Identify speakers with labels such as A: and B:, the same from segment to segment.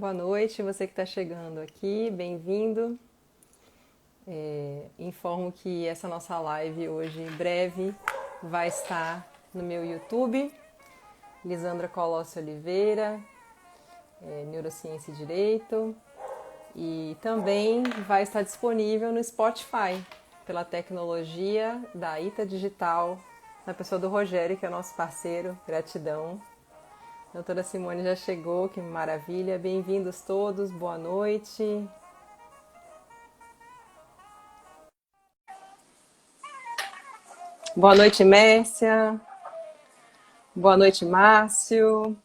A: boa noite, você que está chegando aqui, bem-vindo. Informo que essa nossa live hoje, em breve, vai estar no meu YouTube, Lisandra Colossi Oliveira, Neurociência e Direito, e também vai estar disponível no Spotify, pela tecnologia da Ita Digital, na pessoa do Rogério, que é o nosso parceiro, gratidão. A doutora Simone já chegou, que maravilha. Bem-vindos todos, boa noite. Boa noite, Mércia. Boa noite, Márcio.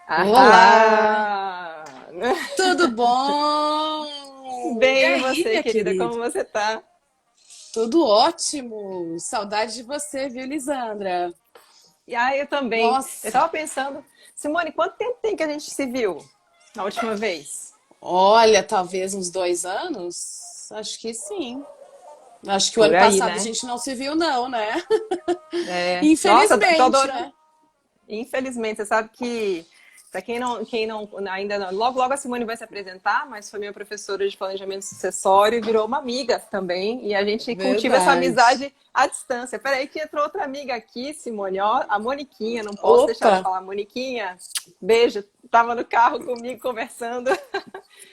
B: Olá!
A: Ah!
B: Tudo bom? E
A: Bem, e
B: aí,
A: você,
B: minha
A: querida,
B: querida?
A: como você tá?
B: Tudo ótimo! Saudade de você, viu, Lisandra?
A: Eu também. Eu
B: Nossa,
A: tava pensando, Simone, quanto tempo tem que a gente se viu na última vez?
B: olha, talvez uns 2 anos? Acho que sim. Acho que o
A: Por
B: ano
A: aí,
B: passado a
A: né?
B: gente não se viu, não, né?
A: Nossa, tô
B: Infelizmente,
A: adorando.
B: né?
A: Infelizmente, você sabe que, para quem não, ainda não, logo, logo a Simone vai se apresentar, mas foi minha professora de planejamento sucessório e virou uma amiga também, e a gente cultiva essa
B: Verdade.
A: amizade à distância. Peraí, que entrou outra amiga aqui, Simone, ó, a Moniquinha, não posso deixar
B: Opa,
A: de falar. Moniquinha, beijo, estava no carro comigo conversando.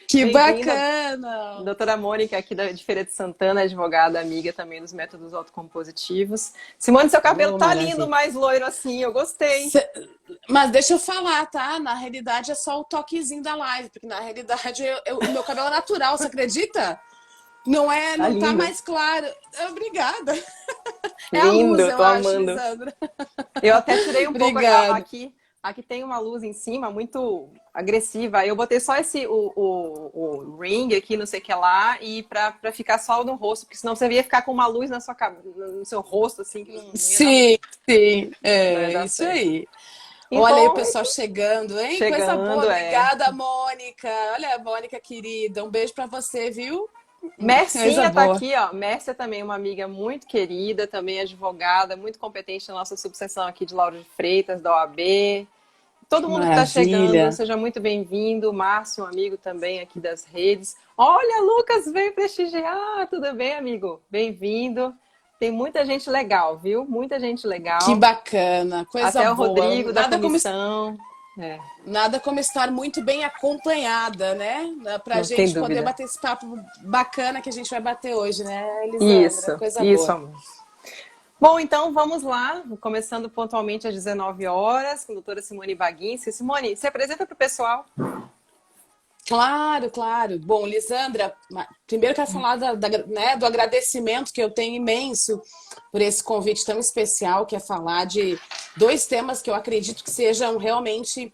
B: que
A: Bem-vinda,
B: bacana!
A: doutora Mônica, aqui de Feira de Santana, advogada, amiga também dos métodos autocompositivos. Simone, seu cabelo
B: Oh,
A: tá lindo,
B: maravilha.
A: mais loiro assim, eu gostei.
B: Mas deixa eu falar, tá? Na realidade é só o toquezinho da live, porque na realidade o meu cabelo é natural, você acredita? Não é,
A: Tá
B: não tá
A: lindo.
B: mais claro. Obrigada. É a luz,
A: Lindo,
B: eu
A: tô
B: acho,
A: amando.
B: Lisandra.
A: Eu até tirei um pouco
B: Obrigada.
A: aqui. Aqui tem uma luz em cima muito agressiva. Aí eu botei só o ring aqui, não sei o que lá, e pra ficar só no rosto, porque senão você ia ficar com uma luz na sua, no seu rosto, assim, que não ia dar
B: Sim,
A: certo.
B: sim,
A: Não ia
B: é
A: dar
B: isso
A: certo.
B: aí. Olha aí o
A: Então,
B: pessoal chegando, hein? Coisa boa,
A: chegando,
B: obrigada, Mônica. Olha, Mônica querida, um beijo pra você, viu? Coisa
A: Mercinha tá
B: boa.
A: aqui, ó. Mércia também, uma amiga muito querida, também advogada, muito competente na nossa subseção aqui de Lauro de Freitas, da OAB. Todo
B: Que
A: mundo que está chegando,
B: maravilha.
A: seja muito bem-vindo. Márcio, um amigo também aqui das redes. Olha, Lucas veio prestigiar. Tudo bem, amigo? Bem-vindo. Tem muita gente legal, viu? Muita gente
B: Que
A: legal.
B: bacana, coisa
A: Até o
B: boa.
A: Rodrigo da comissão. É,
B: Nada como estar muito bem acompanhada, né? Pra
A: não tem
B: gente poder
A: dúvida.
B: bater esse papo bacana que a gente vai bater hoje, né, Elisandra? Coisa
A: Isso,
B: boa.
A: amor. Bom, então vamos lá, começando pontualmente às 19 horas, com a doutora Simone Baguinski. Simone, se apresenta para o pessoal.
B: Claro, claro. Bom, Lisandra, primeiro quero falar né, do agradecimento que eu tenho imenso por esse convite tão especial, que é falar de dois temas que eu acredito que sejam realmente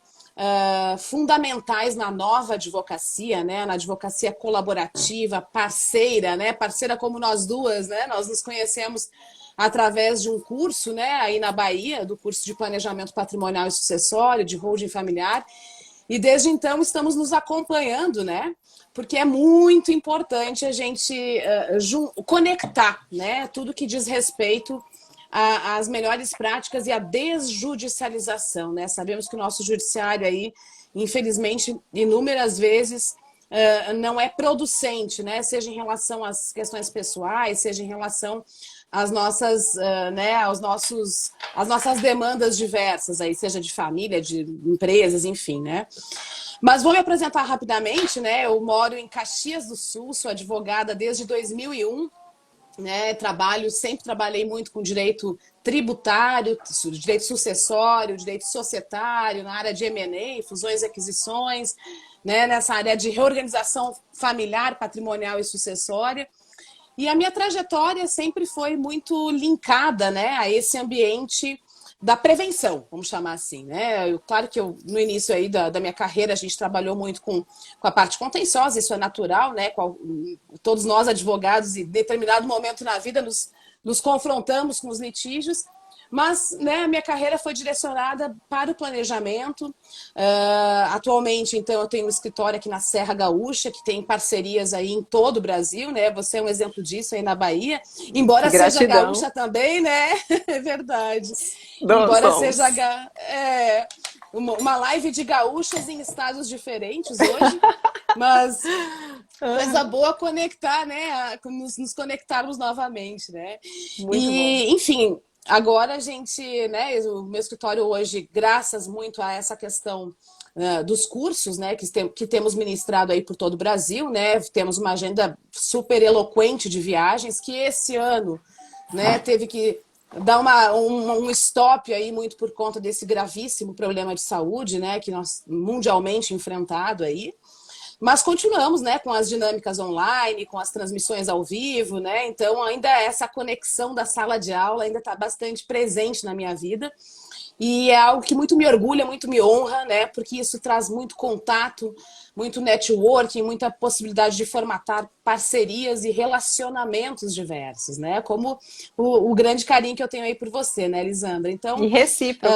B: fundamentais na nova advocacia, né? Na advocacia colaborativa, parceira, né? Parceira como nós duas, né? Nós nos conhecemos através de um curso, né? Aí na Bahia, do curso de Planejamento Patrimonial e Sucessório, de Holding Familiar. E desde então estamos nos acompanhando, né? Porque é muito importante a gente conectar, né? Tudo que diz respeito às melhores práticas e à desjudicialização, né? Sabemos que o nosso judiciário aí, infelizmente, inúmeras vezes não é producente, né? Seja em relação às questões pessoais, seja em relação às nossas, né, às nossas demandas diversas, aí, seja de família, de empresas, enfim, né? Mas vou me apresentar rapidamente, né? Eu moro em Caxias do Sul, sou advogada desde 2001, né? Sempre trabalhei muito com direito tributário, direito sucessório, direito societário, na área de M&A, fusões e aquisições, né? Nessa área de reorganização familiar, patrimonial e sucessória. E a minha trajetória sempre foi muito linkada, né, a esse ambiente da prevenção, vamos chamar assim, né? Claro que no início aí da minha carreira a gente trabalhou muito com a parte contenciosa, isso é natural, né? Todos nós advogados em determinado momento na vida nos confrontamos com os litígios, mas né, a minha carreira foi direcionada para o planejamento. Atualmente, então, eu tenho um escritório aqui na Serra Gaúcha, que tem parcerias aí em todo o Brasil, né? Você é um exemplo disso aí na Bahia. Embora seja
A: Gratidão.
B: gaúcha também, né? É verdade.
A: Não
B: Embora seja...
A: somos.
B: uma live de gaúchas em estados diferentes hoje, mas coisa boa conectar, né? Nos conectarmos novamente, né?
A: Muito bom.
B: E, enfim, agora a gente, né? O meu escritório hoje, graças muito a essa questão dos cursos, né, que temos ministrado aí por todo o Brasil, né? Temos uma agenda super eloquente de viagens que esse ano, né, teve que dar um stop aí muito por conta desse gravíssimo problema de saúde, né, que nós mundialmente enfrentado aí. Mas continuamos, né, com as dinâmicas online, com as transmissões ao vivo, né? Então ainda essa conexão da sala de aula ainda está bastante presente na minha vida. E é algo que muito me orgulha, muito me honra, né? Porque isso traz muito contato, muito networking, muita possibilidade de formatar parcerias e relacionamentos diversos, né? Como o grande carinho que eu tenho aí por você, né, Lisandra?
A: E
B: Então,
A: recíproco.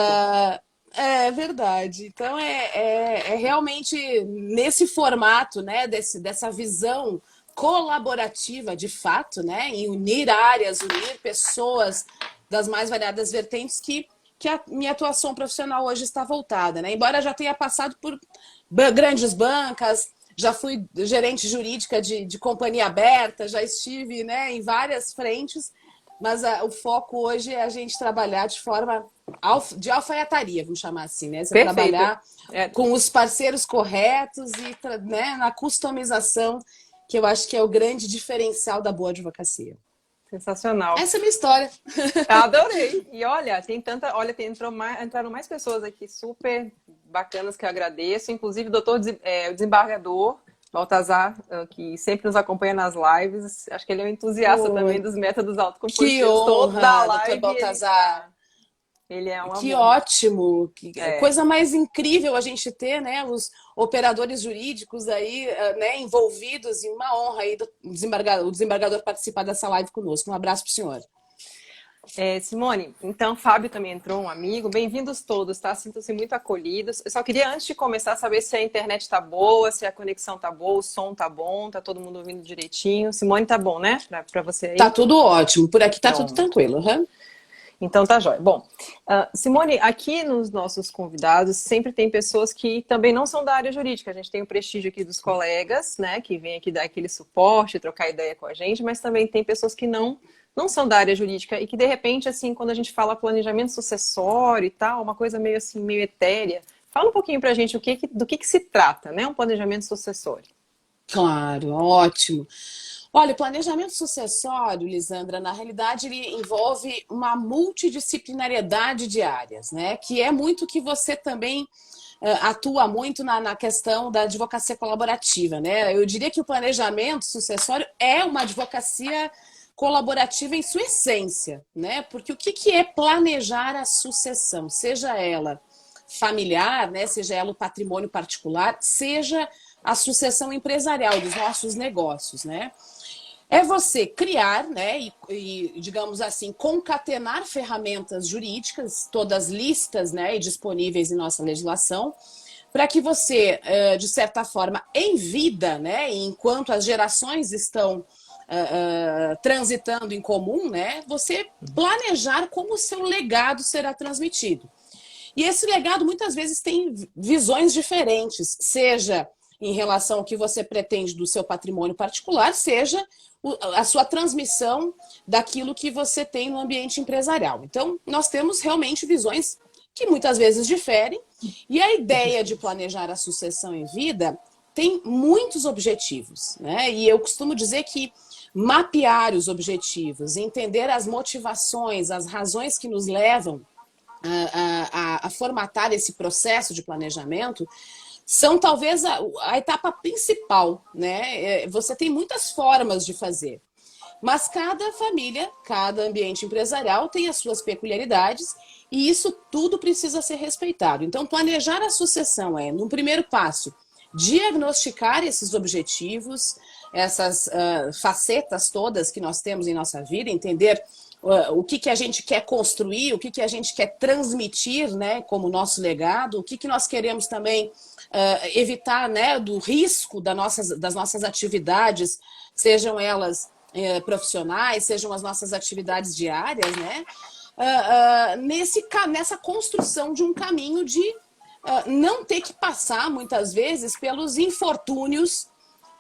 B: é verdade. Então, é realmente nesse formato, né, dessa visão colaborativa, de fato, né, em unir áreas, unir pessoas das mais variadas vertentes que a minha atuação profissional hoje está voltada, né? Embora já tenha passado por grandes bancas, já fui gerente jurídica de companhia aberta, já estive, né, em várias frentes, mas o foco hoje é a gente trabalhar de forma de alfaiataria, vamos chamar assim, né? Você
A: Perfeito.
B: trabalhar com os parceiros corretos e, né, na customização, que eu acho que é o grande diferencial da boa advocacia.
A: Sensacional.
B: Essa é a minha história.
A: Adorei. E olha, entraram mais pessoas aqui super bacanas que eu agradeço, inclusive o o desembargador Baltazar, que sempre nos acompanha nas lives. Acho que ele é um entusiasta também
B: Pô,
A: dos métodos
B: que
A: autocompositivos. Toda
B: honra, doutor
A: live ele
B: Baltazar.
A: tá. Ele é um
B: Que
A: amor.
B: ótimo!
A: É,
B: Coisa mais incrível a gente ter, né? Os operadores jurídicos aí, né, envolvidos, e uma honra aí o desembargador participar dessa live conosco. Um abraço para o senhor.
A: Simone, então Fábio também entrou, um amigo. Bem-vindos todos, tá? Sintam-se muito acolhidos. Eu só queria, antes de começar, saber se a internet tá boa, se a conexão tá boa, o som tá bom, tá todo mundo ouvindo direitinho. Simone, tá bom, né? Pra você
B: Tá
A: aí?
B: tudo ótimo, por aqui tá tudo
A: Pronto.
B: tranquilo. Uhum.
A: Então tá jóia. Bom, Simone, aqui nos nossos convidados sempre tem pessoas que também não são da área jurídica. A gente tem o prestígio aqui dos colegas, né, que vêm aqui dar aquele suporte, trocar ideia com a gente, mas também tem pessoas que não são da área jurídica e que de repente, assim, quando a gente fala planejamento sucessório e tal, uma coisa meio assim, meio etérea. Fala um pouquinho pra gente do que se trata, né, um planejamento sucessório.
B: Claro, ótimo. Olha, o planejamento sucessório, Lisandra, na realidade ele envolve uma multidisciplinariedade de áreas, né? Que é muito que você também atua muito na questão da advocacia colaborativa, né? Eu diria que o planejamento sucessório é uma advocacia colaborativa em sua essência, né? Porque o que é planejar a sucessão, seja ela familiar, né? Seja ela o patrimônio particular, seja a sucessão empresarial dos nossos negócios, né? É você criar, né, digamos assim, concatenar ferramentas jurídicas, todas listas, né, e disponíveis em nossa legislação, para que você, de certa forma, em vida, né, enquanto as gerações estão transitando em comum, né, você planejar como o seu legado será transmitido. E esse legado muitas vezes tem visões diferentes, seja em relação ao que você pretende do seu patrimônio particular, seja a sua transmissão daquilo que você tem no ambiente empresarial. Então, nós temos realmente visões que muitas vezes diferem, e a ideia de planejar a sucessão em vida tem muitos objetivos, né? E eu costumo dizer que mapear os objetivos, entender as motivações, as razões que nos levam a formatar esse processo de planejamento são talvez a etapa principal, né? Você tem muitas formas de fazer, mas cada família, cada ambiente empresarial tem as suas peculiaridades e isso tudo precisa ser respeitado. Então, planejar a sucessão no primeiro passo, diagnosticar esses objetivos, essas facetas todas que nós temos em nossa vida, entender o que a gente quer construir, o que a gente quer transmitir, né, como nosso legado, o que nós queremos também evitar, né, do risco das nossas atividades, sejam elas profissionais, sejam as nossas atividades diárias, né, nessa construção de um caminho de não ter que passar, muitas vezes, pelos infortúnios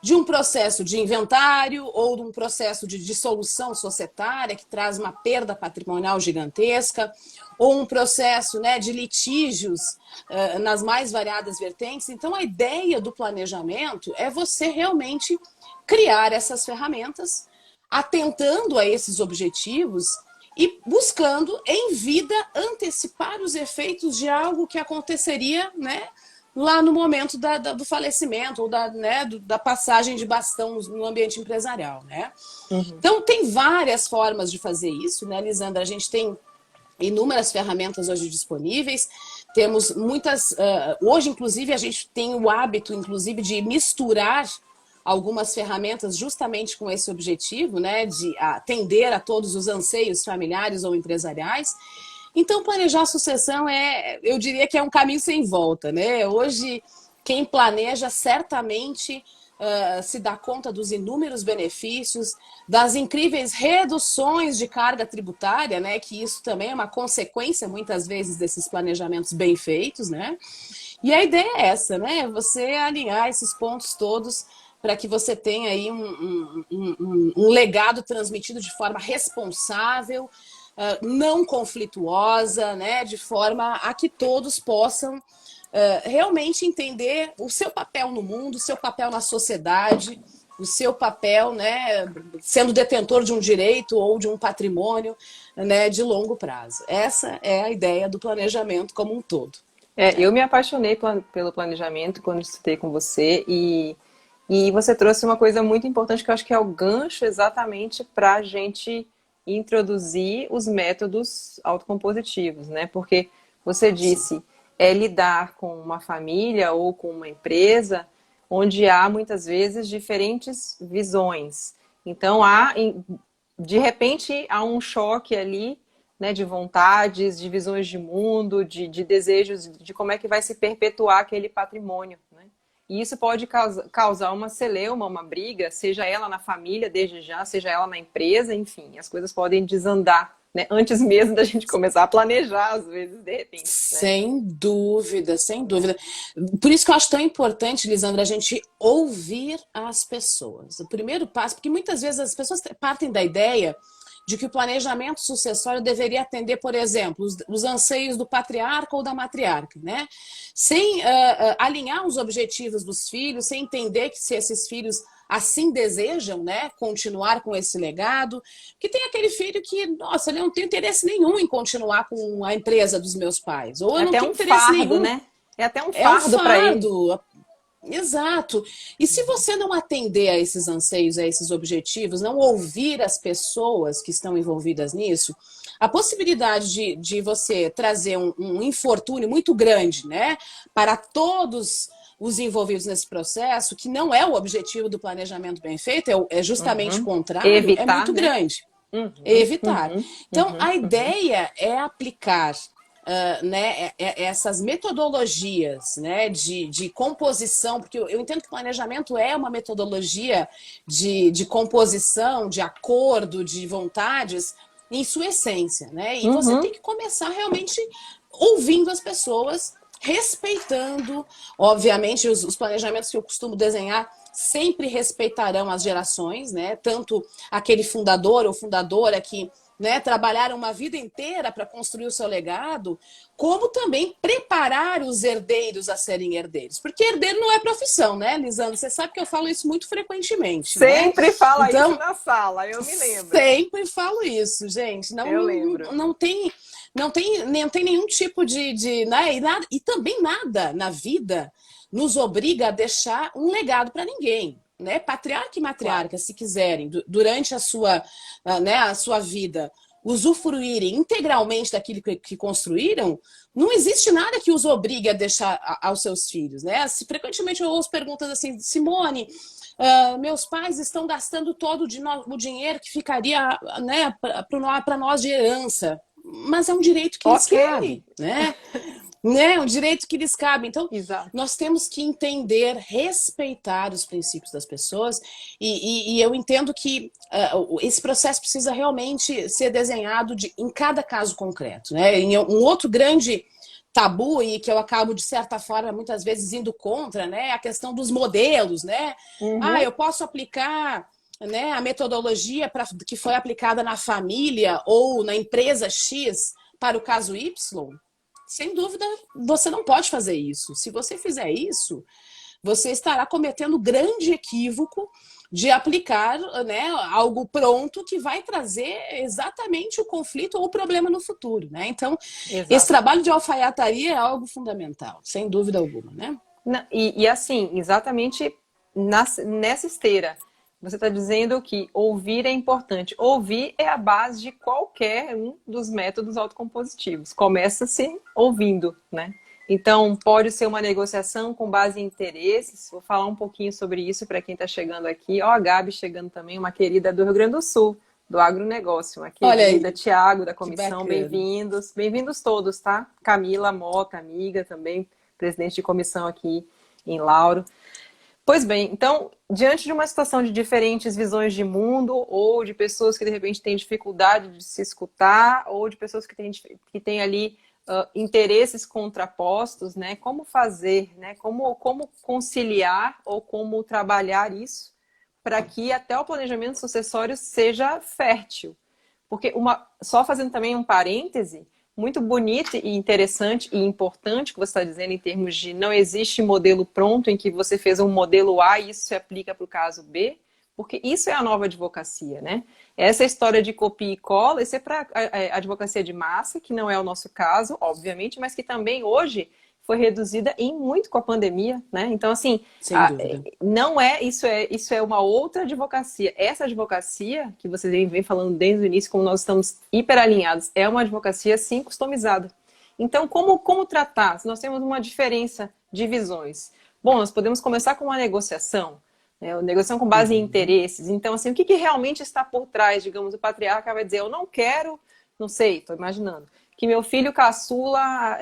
B: de um processo de inventário ou de um processo de dissolução societária que traz uma perda patrimonial gigantesca, ou um processo, né, de litígios nas mais variadas vertentes. Então, a ideia do planejamento é você realmente criar essas ferramentas, atentando a esses objetivos e buscando, em vida, antecipar os efeitos de algo que aconteceria, né, lá no momento do falecimento ou da passagem de bastão no ambiente empresarial, né?
A: Uhum.
B: Então, tem várias formas de fazer isso, né, Lisandra? A gente tem inúmeras ferramentas hoje disponíveis, temos muitas... hoje, inclusive, a gente tem o hábito, inclusive, de misturar algumas ferramentas justamente com esse objetivo, né, de atender a todos os anseios familiares ou empresariais. Então, planejar a sucessão eu diria que é um caminho sem volta, né? Hoje, quem planeja certamente se dá conta dos inúmeros benefícios, das incríveis reduções de carga tributária, né? Que isso também é uma consequência, muitas vezes, desses planejamentos bem feitos, né? E a ideia é essa, né? Você alinhar esses pontos todos para que você tenha aí um legado transmitido de forma responsável, não conflituosa, né, de forma a que todos possam realmente entender o seu papel no mundo, o seu papel na sociedade, o seu papel, né, sendo detentor de um direito ou de um patrimônio, né, de longo prazo. Essa é a ideia do planejamento como um todo.
A: Eu me apaixonei pelo planejamento quando estudei com você e você trouxe uma coisa muito importante que eu acho que é o gancho exatamente para a gente introduzir os métodos autocompositivos, né? Porque você disse, lidar com uma família ou com uma empresa onde há muitas vezes diferentes visões. Então, de repente, há um choque ali, né, de vontades, de visões de mundo, de desejos, de como é que vai se perpetuar aquele patrimônio, né? E isso pode causar uma celeuma, uma briga, seja ela na família desde já, seja ela na empresa, enfim, as coisas podem desandar, né? Antes mesmo da gente começar a planejar, às vezes, de repente. Né?
B: Sem dúvida, sem dúvida. Por isso que eu acho tão importante, Lisandra, a gente ouvir as pessoas. O primeiro passo, porque muitas vezes as pessoas partem da ideia de que o planejamento sucessório deveria atender, por exemplo, os anseios do patriarca ou da matriarca, né? Sem alinhar os objetivos dos filhos, sem entender que se esses filhos assim desejam, né, continuar com esse legado, que tem aquele filho que, nossa, ele não tem interesse nenhum em continuar com a empresa dos meus pais, ou eu não tenho interesse nenhum.
A: Né? É até um fardo para ele.
B: Exato. E se você não atender a esses anseios, a esses objetivos, não ouvir as pessoas que estão envolvidas nisso, a possibilidade de você trazer um infortúnio muito grande, né, para todos os envolvidos nesse processo, que não é o objetivo do planejamento bem feito, é justamente o contrário,
A: evitar,
B: é muito grande. Evitar. Então, a ideia é aplicar né, essas metodologias, né, de composição, porque eu entendo que o planejamento é uma metodologia de composição, de acordo, de vontades, em sua essência, né? E você tem que começar realmente ouvindo as pessoas, respeitando, obviamente, os planejamentos que eu costumo desenhar sempre respeitarão as gerações, né? Tanto aquele fundador ou fundadora que, né, trabalharam uma vida inteira para construir o seu legado, como também preparar os herdeiros a serem herdeiros. Porque herdeiro não é profissão, né, Lisandra? Você sabe que eu falo isso muito frequentemente.
A: Sempre, né? Fala
B: então,
A: isso na sala, eu me lembro.
B: Sempre falo isso, gente. Não tem nenhum tipo né, e também nada na vida nos obriga a deixar um legado para ninguém. Né? Patriarca e matriarca, claro, se quiserem, durante a sua vida, usufruírem integralmente daquilo que construíram, não existe nada que os obrigue a deixar aos seus filhos. Né? Frequentemente eu ouço perguntas assim, Simone, meus pais estão gastando todo o dinheiro que ficaria, né, para nós de herança. Mas é um direito que eles querem, né? É um direito que lhes cabe. Então,
A: exato,
B: nós temos que entender, respeitar os princípios das pessoas e eu entendo que esse processo precisa realmente ser desenhado em cada caso concreto. Né? Um outro grande tabu e que eu acabo, de certa forma, muitas vezes indo contra, né? A questão dos modelos, né?
A: Uhum.
B: Eu posso aplicar, né, a metodologia que foi aplicada na família ou na empresa X para o caso Y? Sem dúvida, você não pode fazer isso. Se você fizer isso, você estará cometendo grande equívoco de aplicar, né, algo pronto que vai trazer exatamente o conflito ou o problema no futuro, né? Então, esse
A: Exato.
B: trabalho de alfaiataria é algo fundamental, sem dúvida alguma, né?
A: E assim, exatamente nessa esteira, você está dizendo que ouvir é importante. Ouvir é a base de qualquer um dos métodos autocompositivos. Começa-se ouvindo, né? Então, pode ser uma negociação com base em interesses. Vou falar um pouquinho sobre isso para quem está chegando aqui. Ó, a Gabi chegando também, uma querida do Rio Grande do Sul, do agronegócio. Uma
B: Olha
A: querida,
B: aí,
A: Tiago, da
B: que
A: comissão,
B: bacana.
A: bem-vindos. Bem-vindos todos, tá? Camila Mota, amiga também, presidente de comissão aqui em Lauro. Pois bem, então, diante de uma situação de diferentes visões de mundo, ou de pessoas que de repente têm dificuldade de se escutar, ou de pessoas que têm ali interesses contrapostos, né? Como fazer, né? Como conciliar ou como trabalhar isso para que até o planejamento sucessório seja fértil. Porque só fazendo também um parêntese, muito bonito e interessante e importante que você está dizendo em termos de não existe modelo pronto em que você fez um modelo A e isso se aplica para o caso B, porque isso é a nova advocacia, né? Essa história de copia e cola, isso é para a advocacia de massa, que não é o nosso caso, obviamente, mas que também hoje foi reduzida em muito com a pandemia, né? Então, assim,
B: Sem dúvida.
A: não isso é uma outra advocacia. Essa advocacia, que vocês vem falando desde o início, como nós estamos hiper alinhados, é uma advocacia, sim, customizada. Então, como tratar? Se nós temos uma diferença de visões. Bom, nós podemos começar com uma negociação, né? Uma negociação com base em interesses. Então, assim, o que realmente está por trás? Digamos, o patriarca vai dizer, eu não quero, não sei, estou imaginando, que meu filho caçula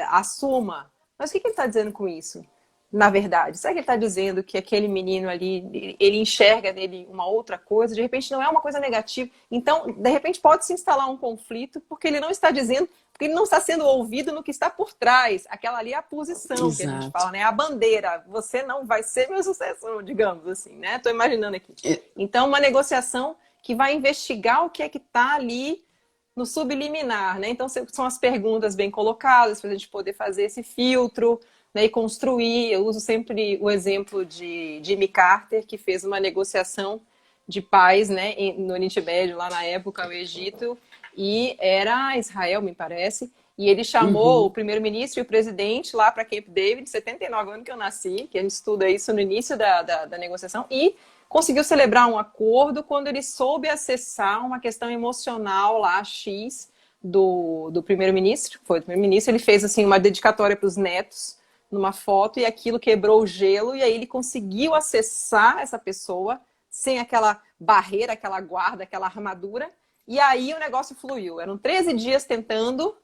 A: assuma. Mas o que ele está dizendo com isso? Na verdade, será que ele está dizendo que aquele menino ali, ele enxerga nele uma outra coisa? De repente não é uma coisa negativa. Então, de repente pode se instalar um conflito porque ele não está dizendo, porque ele não está sendo ouvido no que está por trás. Aquela ali é a posição que a gente
B: Exato.
A: fala, né? A bandeira. Você não vai ser meu sucessor, digamos assim, né? Estou imaginando aqui. Então, uma negociação que vai investigar o que é que está ali no subliminar, né? Então, são as perguntas bem colocadas para a gente poder fazer esse filtro, né, e construir. Eu uso sempre o exemplo de Jimmy Carter, que fez uma negociação de paz, né, no Oriente Médio, lá na época, o Egito, e era Israel, me parece, e ele chamou o primeiro-ministro e o presidente lá para Camp David, 79 anos que eu nasci, que a gente estuda isso no início da negociação, e conseguiu celebrar um acordo quando ele soube acessar uma questão emocional lá, X, do primeiro-ministro, foi o primeiro-ministro, ele fez assim uma dedicatória para os netos, numa foto, e aquilo quebrou o gelo, e aí ele conseguiu acessar essa pessoa sem aquela barreira, aquela guarda, aquela armadura, e aí o negócio fluiu. Eram 13 dias tentando,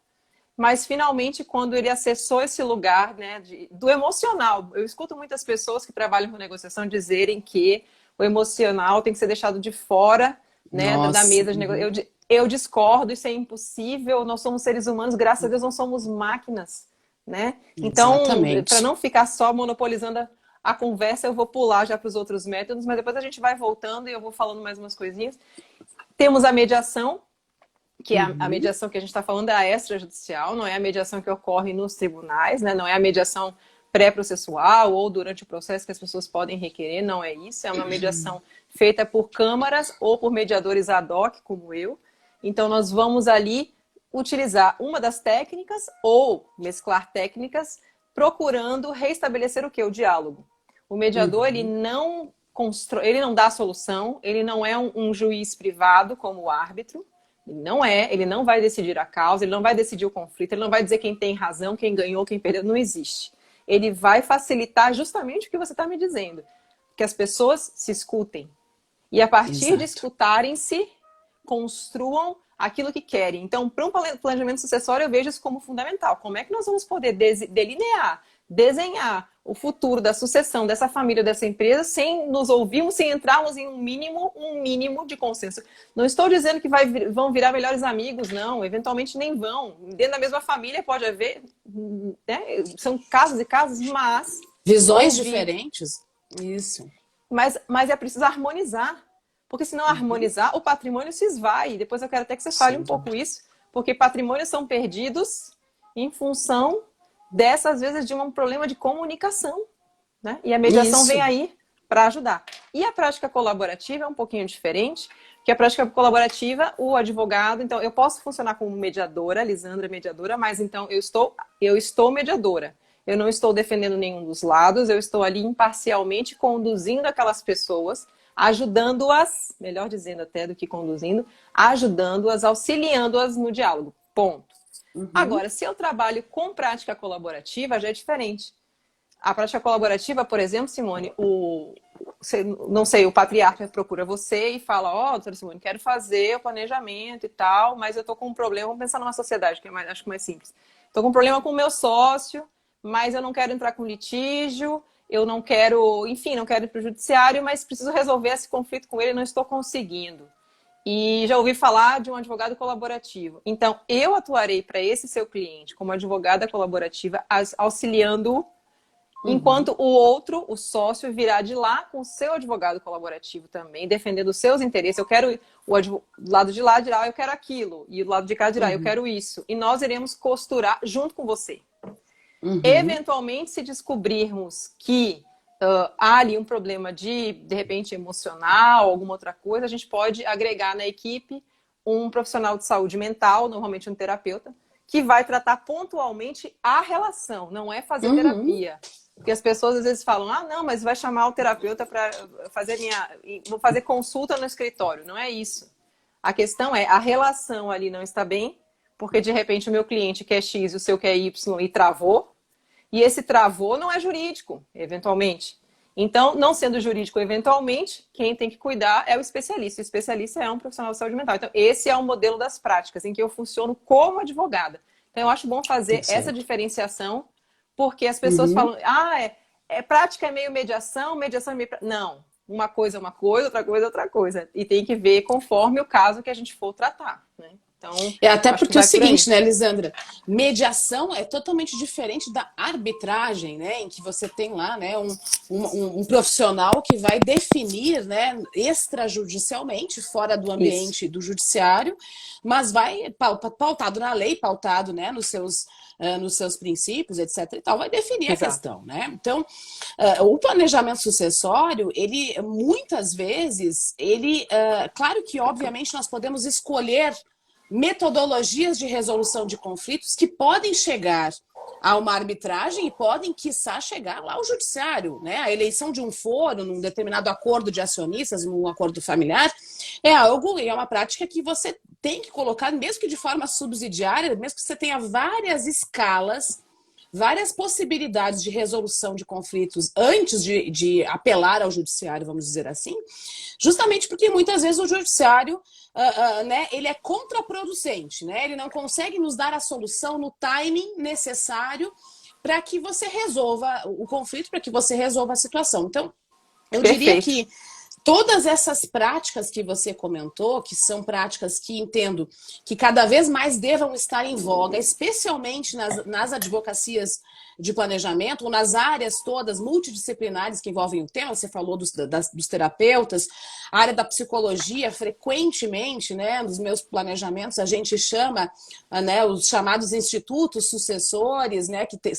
A: mas finalmente quando ele acessou esse lugar, né, do emocional, eu escuto muitas pessoas que trabalham com negociação dizerem que o emocional tem que ser deixado de fora, né, da mesa de negociação. Eu discordo, isso é impossível, nós somos seres humanos, graças a Deus não somos máquinas, né? Então, para
B: Exatamente.
A: não ficar só monopolizando a conversa, eu vou pular já para os outros métodos, mas depois a gente vai voltando e eu vou falando mais umas coisinhas. Temos a mediação, que é a mediação que a gente está falando é a extrajudicial, não é a mediação que ocorre nos tribunais, né? Não é a mediação pré-processual ou durante o processo que as pessoas podem requerer, não é isso, é uma mediação feita por câmaras ou por mediadores ad hoc, como eu. Então, nós vamos ali utilizar uma das técnicas ou mesclar técnicas, procurando restabelecer o quê? O diálogo. O mediador, ele não dá a solução, ele não é um juiz privado como o árbitro, ele não vai decidir a causa, ele não vai decidir o conflito, ele não vai dizer quem tem razão, quem ganhou, quem perdeu, não existe. Ele vai facilitar justamente o que você está me dizendo, que as pessoas se escutem. E a partir de escutarem-se, construam aquilo que querem. Então, para um planejamento sucessório, eu vejo isso como fundamental. Como é que nós vamos poder delinear, desenhar o futuro da sucessão dessa família, dessa empresa, sem nos ouvirmos, sem entrarmos em um mínimo de consenso. Não estou dizendo que vão virar melhores amigos, não. Eventualmente nem vão. Dentro da mesma família pode haver, né? São casos e casos, mas...
B: Visões diferentes. Isso.
A: Mas é preciso harmonizar. Porque se não harmonizar, o patrimônio se esvai. Depois eu quero até que você fale um pouco isso. Porque patrimônios são perdidos em função dessas vezes de um problema de comunicação, né? E a mediação vem aí para ajudar. E a prática colaborativa é um pouquinho diferente, porque a prática colaborativa, o advogado, então eu posso funcionar como mediadora, Lisandra é mediadora, mas então eu estou mediadora. Eu não estou defendendo nenhum dos lados, eu estou ali imparcialmente conduzindo aquelas pessoas, ajudando-as, melhor dizendo até do que conduzindo, ajudando-as, auxiliando-as no diálogo. Ponto. Agora, se eu trabalho com prática colaborativa, já é diferente. A prática colaborativa, por exemplo, Simone, não sei, o patriarca procura você e fala, doutora Simone, quero fazer o planejamento e tal, mas eu tô com um problema, vamos pensar numa sociedade, que acho que é mais simples. Tô com um problema com o meu sócio, mas eu não quero entrar com litígio, eu não quero, enfim, não quero ir para o judiciário, mas preciso resolver esse conflito com ele e não estou conseguindo. E já ouvi falar de um advogado colaborativo. Então, eu atuarei para esse seu cliente como advogada colaborativa, auxiliando-o, enquanto o outro, o sócio, virá de lá com o seu advogado colaborativo também, defendendo os seus interesses. Eu quero, do lado de lá dirá, eu quero aquilo. E do lado de cá dirá, eu quero isso. E nós iremos costurar junto com você. Eventualmente, se descobrirmos que há ali um problema de repente, emocional, alguma outra coisa, a gente pode agregar na equipe um profissional de saúde mental, normalmente um terapeuta, que vai tratar pontualmente a relação, não é fazer terapia. Porque as pessoas às vezes falam, não, mas vai chamar o terapeuta para fazer vou fazer consulta no escritório. Não é isso. A questão é, a relação ali não está bem, porque de repente o meu cliente quer X e o seu quer Y e travou. E esse travou não é jurídico, eventualmente. Então, não sendo jurídico eventualmente, quem tem que cuidar é o especialista. O especialista é um profissional de saúde mental. Então, esse é o modelo das práticas, em que eu funciono como advogada. Então, eu acho bom fazer essa diferenciação, porque as pessoas falam, prática é meio mediação, mediação é meio... Não, uma coisa é uma coisa, outra coisa é outra coisa. E tem que ver conforme o caso que a gente for tratar, né? Então,
B: até porque é o seguinte, né, Lisandra? Mediação é totalmente diferente da arbitragem, né? Em que você tem lá, né, um profissional que vai definir, né, extrajudicialmente, fora do ambiente do judiciário, mas vai pautado na lei, pautado, né, nos seus princípios, etc. e tal, vai definir a questão, né? Então, o planejamento sucessório, ele, muitas vezes, claro que, obviamente, nós podemos escolher metodologias de resolução de conflitos que podem chegar a uma arbitragem e podem, quiçá, chegar lá ao judiciário, né? A eleição de um foro num determinado acordo de acionistas, num acordo familiar, é uma prática que você tem que colocar, mesmo que de forma subsidiária, mesmo que você tenha várias escalas, várias possibilidades de resolução de conflitos antes de apelar ao judiciário, vamos dizer assim, justamente porque muitas vezes o judiciário né, ele é contraproducente, né? Ele não consegue nos dar a solução no timing necessário para que você resolva o conflito, para que você resolva a situação. Então, eu diria que todas essas práticas que você comentou, que são práticas que entendo que cada vez mais devam estar em voga, especialmente nas advocacias de planejamento, ou nas áreas todas multidisciplinares que envolvem o tema, você falou dos terapeutas, a área da psicologia, frequentemente, né, nos meus planejamentos, a gente chama, né, os chamados institutos sucessores, né, que tem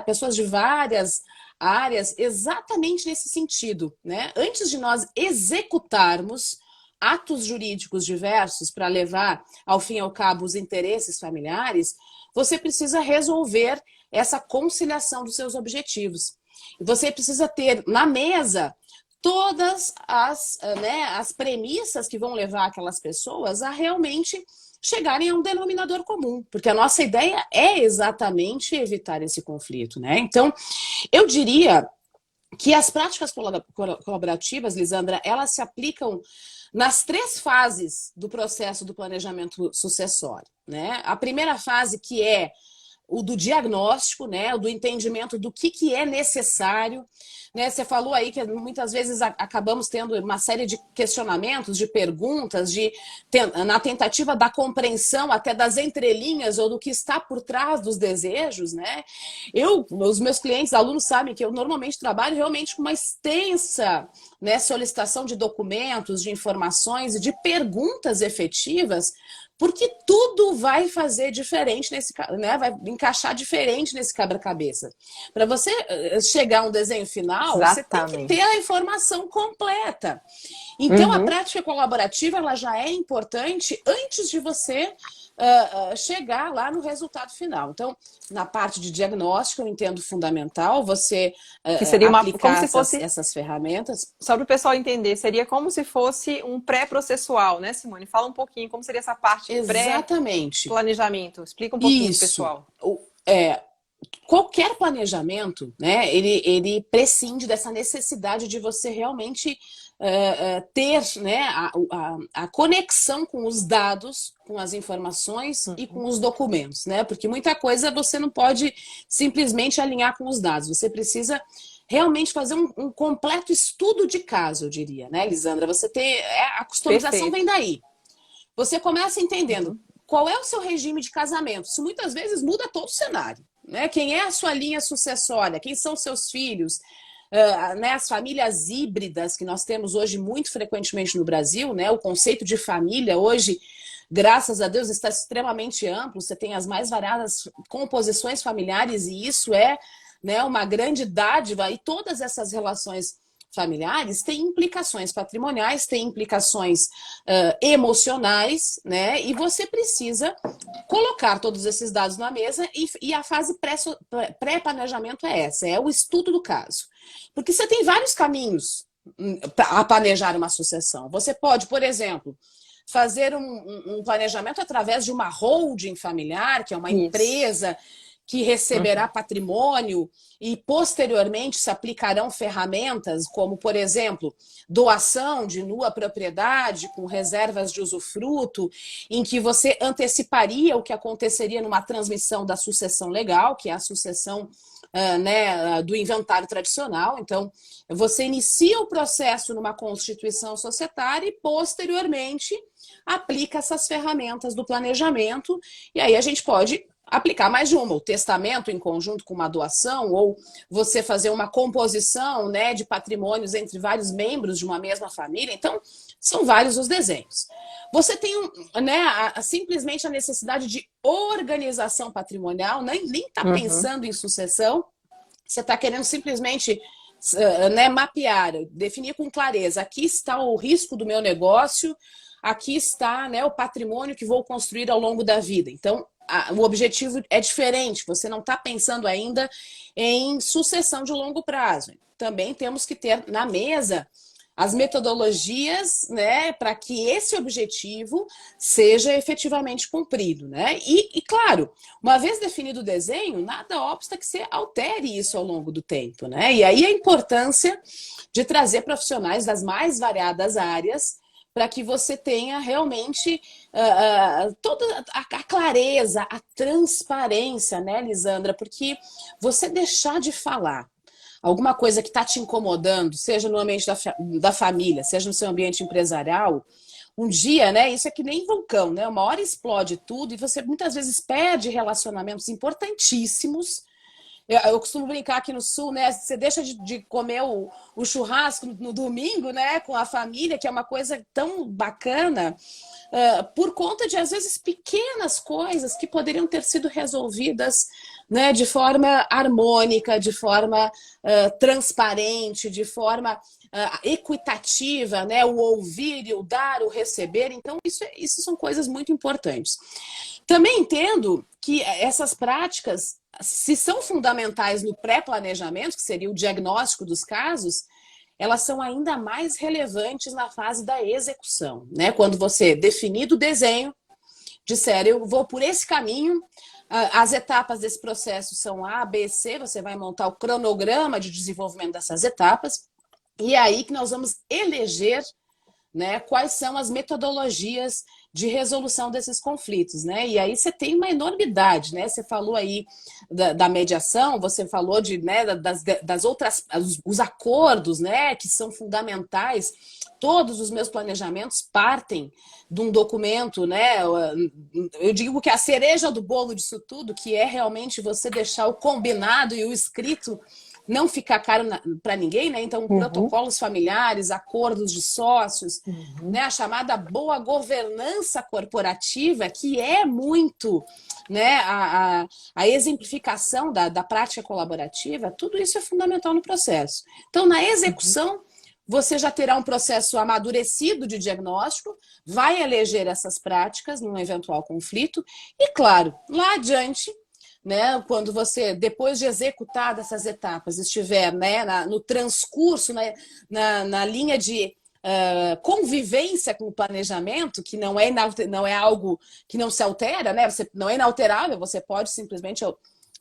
B: pessoas de várias áreas, exatamente nesse sentido, né? Antes de nós executarmos atos jurídicos diversos para levar, ao fim e ao cabo, os interesses familiares, você precisa resolver essa conciliação dos seus objetivos. E você precisa ter na mesa todas as premissas que vão levar aquelas pessoas a realmente chegarem a um denominador comum, porque a nossa ideia é exatamente evitar esse conflito, né? Então, eu diria que as práticas colaborativas, Lisandra, elas se aplicam nas 3 fases do processo do planejamento sucessório, né? A primeira fase, que é o do diagnóstico, né, o do entendimento do que é necessário, né? Você falou aí que muitas vezes acabamos tendo uma série de questionamentos, de perguntas, na tentativa da compreensão até das entrelinhas ou do que está por trás dos desejos, né? Os meus clientes, alunos sabem que eu normalmente trabalho realmente com uma extensa, né, solicitação de documentos, de informações e de perguntas efetivas, porque tudo vai fazer diferente nesse, né? Vai encaixar diferente nesse quebra-cabeça. Para você chegar a um desenho final, você tem que ter a informação completa. Então, a prática colaborativa ela já é importante antes de você chegar lá no resultado final. Então, na parte de diagnóstico, eu entendo fundamental você
A: que seria
B: aplicar
A: como se fosse,
B: essas ferramentas.
A: Só para o pessoal entender, seria como se fosse um pré-processual, né, Simone? Fala um pouquinho como seria essa parte pré-planejamento. Explica um pouquinho, pessoal.
B: Qualquer planejamento, né, ele prescinde dessa necessidade de você realmente ter, né, a conexão com os dados, com as informações e com os documentos, né? Porque muita coisa você não pode simplesmente alinhar com os dados. Você precisa realmente fazer um completo estudo de caso, eu diria, né, Lisandra? Você ter a customização vem daí. Você começa entendendo qual é o seu regime de casamento. Isso muitas vezes muda todo o cenário, né? Quem é a sua linha sucessória? Quem são seus filhos? Né, as famílias híbridas que nós temos hoje muito frequentemente no Brasil, né? O conceito de família hoje, graças a Deus, está extremamente amplo. Você tem as mais variadas composições familiares e isso é, né, uma grande dádiva. E todas essas relações familiares têm implicações patrimoniais, têm implicações emocionais, né? E você precisa colocar todos esses dados na mesa e a fase pré-planejamento é essa, é o estudo do caso. Porque você tem vários caminhos a planejar uma sucessão. Você pode, por exemplo, fazer um planejamento através de uma holding familiar, que é uma empresa que receberá patrimônio e posteriormente se aplicarão ferramentas como, por exemplo, doação de nua propriedade com reservas de usufruto, em que você anteciparia o que aconteceria numa transmissão da sucessão legal, que é a sucessão né, do inventário tradicional. Então, você inicia o processo numa constituição societária e, posteriormente, aplica essas ferramentas do planejamento, e aí a gente pode aplicar mais de uma, o testamento em conjunto com uma doação, ou você fazer uma composição, né, de patrimônios entre vários membros de uma mesma família. Então, são vários os desenhos. Você tem né, simplesmente a necessidade de organização patrimonial, nem está pensando em sucessão, você está querendo simplesmente né, mapear, definir com clareza, aqui está o risco do meu negócio, aqui está, né, o patrimônio que vou construir ao longo da vida. Então, o objetivo é diferente, você não está pensando ainda em sucessão de longo prazo. Também temos que ter na mesa as metodologias, né, para que esse objetivo seja efetivamente cumprido, né? E claro, uma vez definido o desenho, nada obsta que você altere isso ao longo do tempo, né? E aí a importância de trazer profissionais das mais variadas áreas para que você tenha realmente toda a clareza, a transparência, né, Lisandra? Porque você deixar de falar alguma coisa que está te incomodando, seja no ambiente da família, seja no seu ambiente empresarial, um dia, né, isso é que nem vulcão, né? Uma hora explode tudo e você muitas vezes perde relacionamentos importantíssimos. Eu costumo brincar aqui no Sul, né? Você deixa de comer o churrasco no domingo, né? Com a família, que é uma coisa tão bacana, por conta de, às vezes, pequenas coisas que poderiam ter sido resolvidas, né, de forma harmônica, de forma transparente, de forma equitativa, né? O ouvir, o dar, o receber. Então, isso são coisas muito importantes. Também entendo que essas práticas, se são fundamentais no pré-planejamento, que seria o diagnóstico dos casos, elas são ainda mais relevantes na fase da execução, né? Quando você, definido o desenho, disser, eu vou por esse caminho, As etapas desse processo são A, B, C, você vai montar o cronograma de desenvolvimento dessas etapas, e é aí que nós vamos eleger, né, quais são as metodologias de resolução desses conflitos, né? E aí você tem uma enormidade, né? Você falou aí da mediação, você falou né, das outras, os acordos, né, que são fundamentais. Todos os meus planejamentos partem de um documento, né? Eu digo que a cereja do bolo disso tudo, que é realmente você deixar o combinado e o escrito não ficar caro para ninguém, né? Então, protocolos familiares, acordos de sócios, né? A chamada boa governança corporativa, que é muito, né? A exemplificação da prática colaborativa, tudo isso é fundamental no processo. Então, na execução, você já terá um processo amadurecido de diagnóstico, vai eleger essas práticas num eventual conflito, e claro, lá adiante, né, quando você, depois de executar dessas etapas, estiver, né, no transcurso, na linha de convivência com o planejamento, que não é algo que não se altera, né, não é inalterável, você pode simplesmente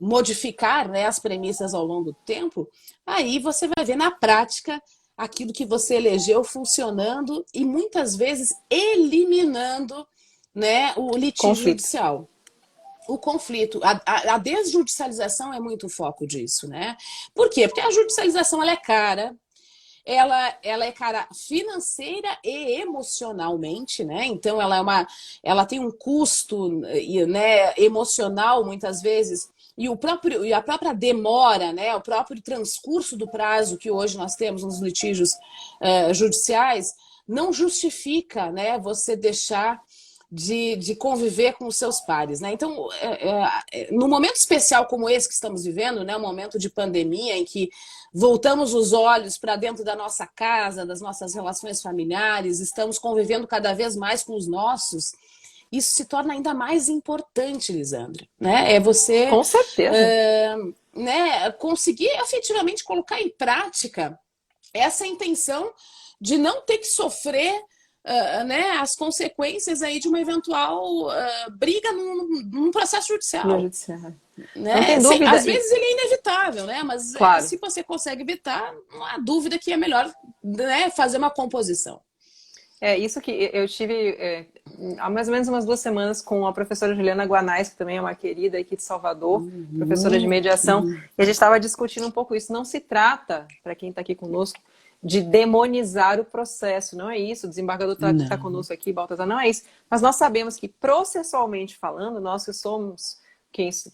B: modificar, né, as premissas ao longo do tempo, aí você vai ver na prática aquilo que você elegeu funcionando e muitas vezes eliminando, né, o litígio judicial. O conflito, a desjudicialização é muito o foco disso, né? Por quê? Porque a judicialização ela é cara, ela é cara financeira e emocionalmente, né? Então ela tem um custo, né, emocional muitas vezes, e a própria demora, né, o próprio transcurso do prazo que hoje nós temos nos litígios judiciais não justifica, né, você deixar de conviver com os seus pares, né? Então, no momento especial como esse que estamos vivendo, né, um momento de pandemia em que voltamos os olhos para dentro da nossa casa, das nossas relações familiares, estamos convivendo cada vez mais com os nossos, isso se torna ainda mais importante, Lisandra, né? É você,
A: com certeza,
B: né, conseguir efetivamente colocar em prática essa intenção de não ter que sofrer né, as consequências aí de uma eventual briga num processo judicial.
A: No judiciário.
B: Né?
A: Não tem dúvida.
B: Às vezes ele é inevitável, né? Mas
A: claro,
B: se você consegue evitar, não há dúvida que é melhor, né, fazer uma composição.
A: É isso que eu tive há mais ou menos umas 2 semanas com a professora Juliana Guanais, que também é uma querida aqui de Salvador, professora de mediação, e a gente estava discutindo um pouco isso. Não se trata, para quem está aqui conosco, de demonizar o processo, não é isso. O desembargador está conosco aqui, Baltazar, não é isso. Mas nós sabemos que, processualmente falando, nós que somos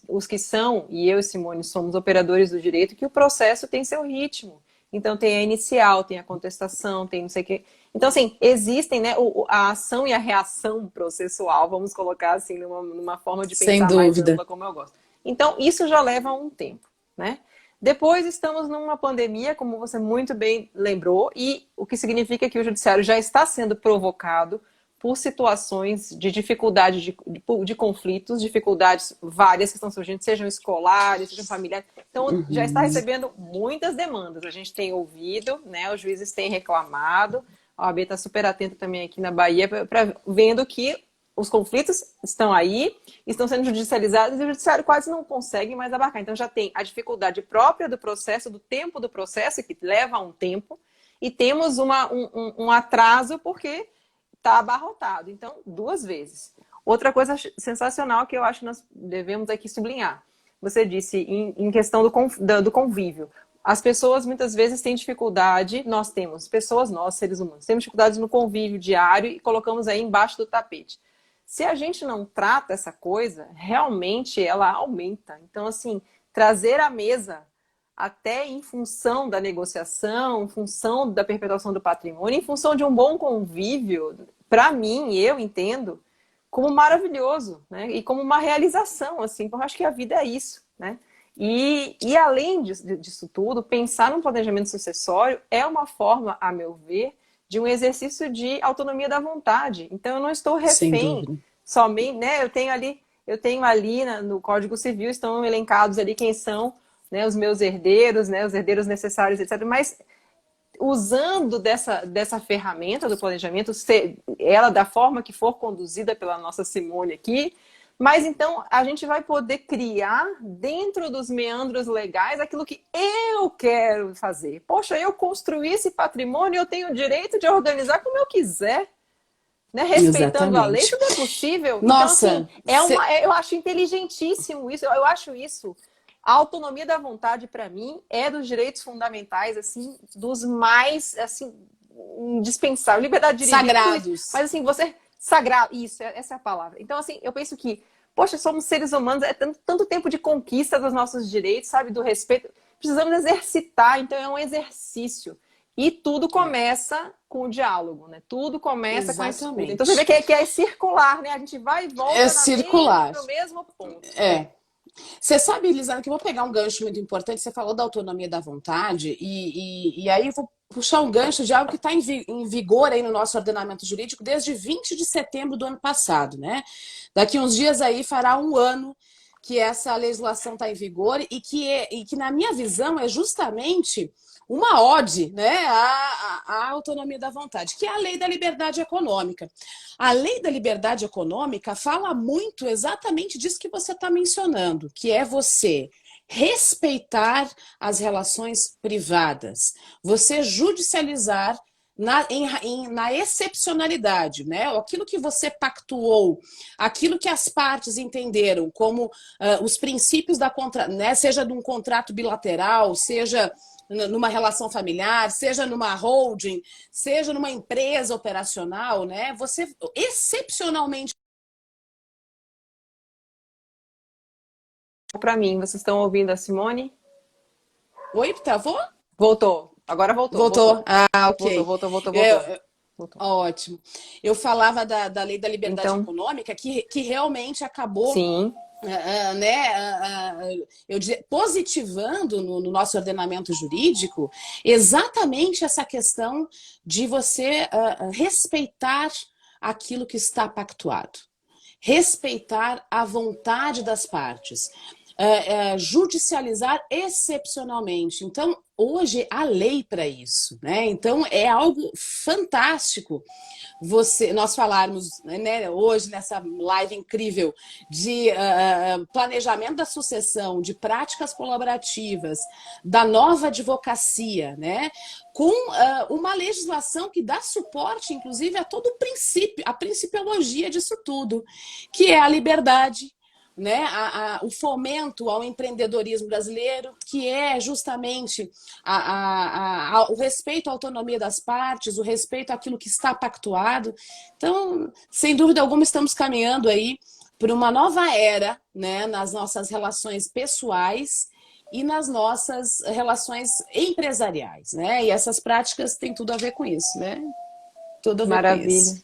A: os que são, e eu e Simone somos operadores do direito, que o processo tem seu ritmo. Então tem a inicial, tem a contestação, tem não sei o quê. Então, assim, existem, né, a ação e a reação processual, vamos colocar assim, numa forma de pensar mais ampla, como eu gosto. Então, isso já leva um tempo, né? Depois estamos numa pandemia, como você muito bem lembrou, e o que significa que o judiciário já está sendo provocado por situações de dificuldade de conflitos, dificuldades várias que estão surgindo, sejam escolares, sejam familiares. Então, já está recebendo muitas demandas. A gente tem ouvido, né, os juízes têm reclamado, a OAB está super atenta também aqui na Bahia, vendo que os conflitos estão aí, estão sendo judicializados e o judiciário quase não consegue mais abarcar. Então já tem a dificuldade própria do processo, do tempo do processo, que leva um tempo, e temos um atraso porque está abarrotado. Então, 2 vezes. Outra coisa sensacional que eu acho que nós devemos aqui sublinhar. Você disse em questão do convívio. As pessoas muitas vezes têm dificuldade, nós, seres humanos, temos dificuldades no convívio diário e colocamos aí embaixo do tapete. Se a gente não trata essa coisa, realmente ela aumenta. Então, assim, trazer à mesa, até em função da negociação, em função da perpetuação do patrimônio, em função de um bom convívio, para mim, eu entendo como maravilhoso, né? E como uma realização, assim, porque eu acho que a vida é isso, né? E além disso tudo, pensar num planejamento sucessório é uma forma, a meu ver, de um exercício de autonomia da vontade. Então, eu não estou refém somente, né? Eu tenho ali no Código Civil, estão elencados ali quem são, né, os meus herdeiros, né, os herdeiros necessários, etc. Mas usando dessa ferramenta do planejamento, ela da forma que for conduzida pela nossa Simone aqui, Mas então a gente vai poder criar dentro dos meandros legais aquilo que eu quero fazer. Poxa, eu construí esse patrimônio, eu tenho o direito de organizar como eu quiser, né? Respeitando a lei,
B: Exatamente.
A: tudo é possível. Então, assim,
B: Nossa,
A: eu acho inteligentíssimo isso, eu acho isso. A autonomia da vontade, para mim, é dos direitos fundamentais, assim, dos mais, assim, indispensáveis. Liberdade de dirigir, tudo isso.
B: sagrados.
A: Mas, assim, você... Sagrado, isso, essa é a palavra. Então, assim, eu penso que, poxa, somos seres humanos, é tanto tempo de conquista dos nossos direitos, sabe, do respeito. Precisamos exercitar, então é um exercício. E tudo
B: É,
A: começa com o diálogo, né? Tudo começa com a escuta. Então você vê
B: exatamente.
A: que é circular, né? A gente vai e
B: É
A: volta
B: circular.
A: no mesmo ponto.
B: É. Você sabe, Elisana, que eu vou pegar um gancho muito importante. Você falou da autonomia da vontade, e aí eu vou puxar um gancho de algo que está em vigor aí no nosso ordenamento jurídico desde 20 de setembro do ano passado, né? Daqui uns dias aí fará um ano que essa legislação está em vigor e que, na minha visão, é justamente uma ode, né, à autonomia da vontade, que é a lei da liberdade econômica. A lei da liberdade econômica fala muito exatamente disso que você está mencionando, que é você respeitar as relações privadas, você judicializar na excepcionalidade, né? Aquilo que você pactuou, aquilo que as partes entenderam como os princípios da né? Seja de um contrato bilateral, seja numa relação familiar, seja numa holding, seja numa empresa operacional, né? Você excepcionalmente.
A: Para mim, vocês estão ouvindo a Simone?
B: Oi, travou?
A: Voltou. Agora voltou,
B: Voltou.
A: voltou.
B: Ah,
A: Voltou,
B: ok.
A: voltou, voltou, voltou.
B: É,
A: Voltou.
B: ótimo. Eu falava da lei da liberdade
A: Então,
B: econômica que realmente acabou
A: sim.
B: né, eu dizer, positivando no nosso ordenamento jurídico exatamente essa questão de você respeitar aquilo que está pactuado, respeitar a vontade das partes, judicializar excepcionalmente. Então, hoje há lei para isso, né? Então, é algo fantástico nós falarmos, né, hoje nessa live incrível de planejamento da sucessão, de práticas colaborativas, da nova advocacia, né, com uma legislação que dá suporte, inclusive, a todo o princípio, a principiologia disso tudo, que é a liberdade, né, o fomento ao empreendedorismo brasileiro, que é justamente o respeito à autonomia das partes, o respeito àquilo que está pactuado. Então, sem dúvida alguma, estamos caminhando aí para uma nova era, né, nas nossas relações pessoais e nas nossas relações empresariais, né? E essas práticas têm tudo a ver com isso, né? Tudo a ver com
A: Maravilha.
B: isso.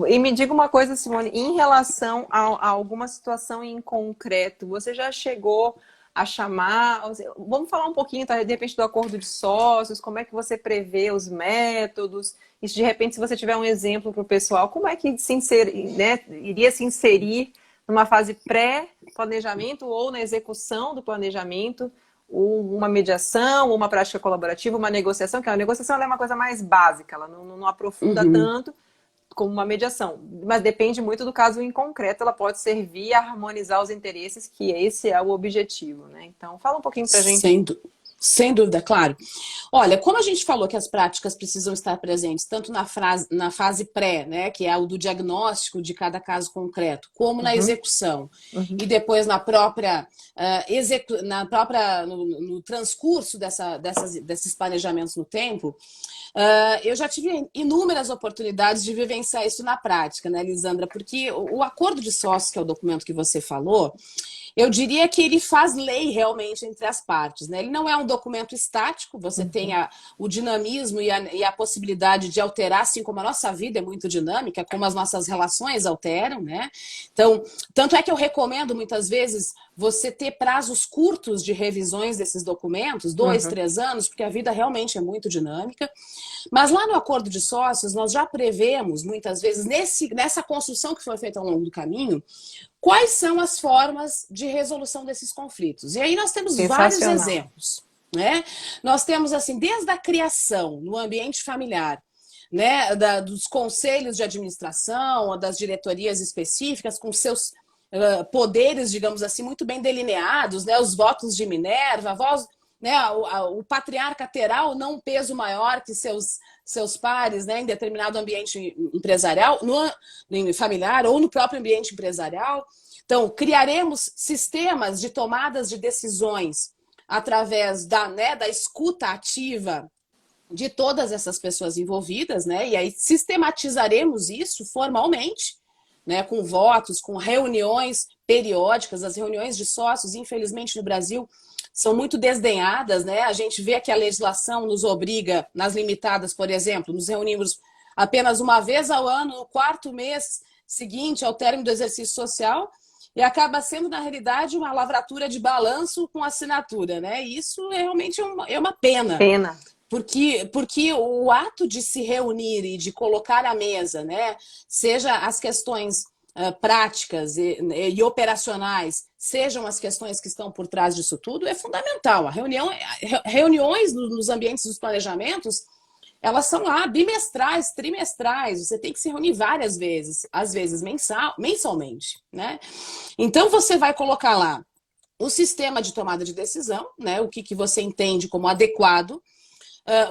A: E me diga uma coisa, Simone, em relação a alguma situação em concreto, você já chegou a chamar? Vamos falar um pouquinho, tá, de repente, do acordo de sócios, como é que você prevê os métodos? E se de repente, se você tiver um exemplo para o pessoal, como é que né, iria se inserir numa fase pré-planejamento ou na execução do planejamento, uma mediação, uma prática colaborativa, uma negociação, que a negociação ela é uma coisa mais básica, ela não aprofunda
B: Uhum.
A: tanto como uma mediação, mas depende muito do caso em concreto, ela pode servir a harmonizar os interesses, que esse é o objetivo, né? Então, fala um pouquinho pra gente.
B: Sem dúvida, claro. Olha, como a gente falou que as práticas precisam estar presentes tanto na fase pré, né, que é o do diagnóstico de cada caso concreto, como na
A: Uhum,
B: execução,
A: uhum.
B: e depois na própria, no transcurso desses planejamentos no tempo, eu já tive inúmeras oportunidades de vivenciar isso na prática, né, Lisandra? Porque o acordo de sócios, que é o documento que você falou, eu diria que ele faz lei realmente entre as partes, né? Ele não é um documento estático, você tem o dinamismo e a possibilidade de alterar, assim como a nossa vida é muito dinâmica, como as nossas relações alteram, né? Então, tanto é que eu recomendo muitas vezes você ter prazos curtos de revisões desses documentos, 2,
A: Uhum.
B: 3 anos, porque a vida realmente é muito dinâmica. Mas lá no acordo de sócios, nós já prevemos, muitas vezes, nessa construção que foi feita ao longo do caminho, quais são as formas de resolução desses conflitos. E aí nós temos vários
A: Sensacional.
B: exemplos, né? Nós temos, assim, desde a criação no ambiente familiar, né, dos conselhos de administração, das diretorias específicas, com seus poderes, digamos assim, muito bem delineados, né? Os votos de Minerva, a voz, né? O patriarca terá ou não um peso maior que seus pares, né? Em determinado ambiente empresarial, no familiar ou no próprio ambiente empresarial. Então, criaremos sistemas de tomadas de decisões através da escuta ativa de todas essas pessoas envolvidas, né? E aí sistematizaremos isso formalmente, né? Com votos, com reuniões periódicas. As reuniões de sócios, infelizmente, no Brasil, são muito desdenhadas, né? A gente vê que a legislação nos obriga, nas limitadas, por exemplo, nos reunimos apenas uma vez ao ano, no 4º mês seguinte ao término do exercício social, e acaba sendo, na realidade, uma lavratura de balanço com assinatura, né? E isso é realmente uma pena.
A: Pena.
B: Porque o ato de se reunir e de colocar à mesa, né, seja as questões práticas e operacionais, sejam as questões que estão por trás disso tudo, é fundamental. Reuniões nos ambientes dos planejamentos, elas são lá bimestrais, trimestrais, você tem que se reunir várias vezes, às vezes mensalmente, né? Então você vai colocar lá o sistema de tomada de decisão, né, o que você entende como adequado.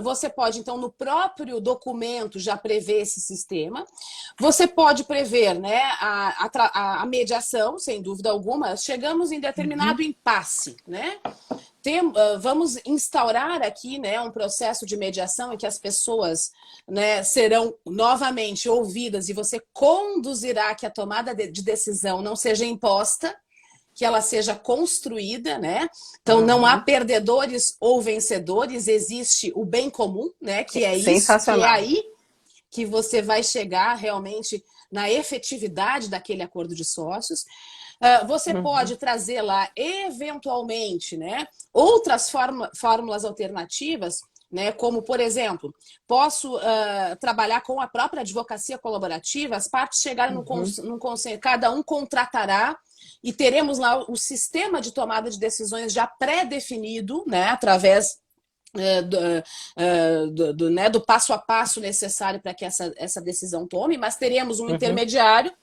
B: Você pode, então, no próprio documento já prever esse sistema. Você pode prever, né, a mediação, sem dúvida alguma. Chegamos em determinado impasse, né? Vamos instaurar aqui, né, um processo de mediação em que as pessoas, né, serão novamente ouvidas e você conduzirá que a tomada de decisão não seja imposta, que ela seja construída, né? Então não há perdedores ou vencedores, existe o bem comum, né? Que é isso, que é aí que você vai chegar realmente na efetividade daquele acordo de sócios. Você pode trazer lá, eventualmente, né, outras fórmulas alternativas, né, como, por exemplo, posso trabalhar com a própria advocacia colaborativa, as partes chegarem num consenso, cada um contratará e teremos lá o sistema de tomada de decisões já pré-definido, né, através do passo a passo necessário para que essa decisão tome, mas teremos um intermediário,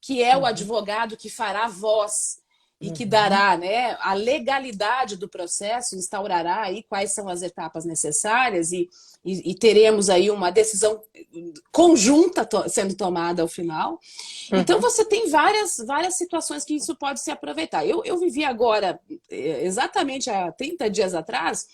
B: que é o advogado que fará voz e que dará, né, a legalidade do processo, instaurará aí quais são as etapas necessárias e teremos aí uma decisão conjunta sendo tomada ao final. Então você tem várias situações que isso pode se aproveitar. Eu vivi agora, exatamente há 30 dias atrás,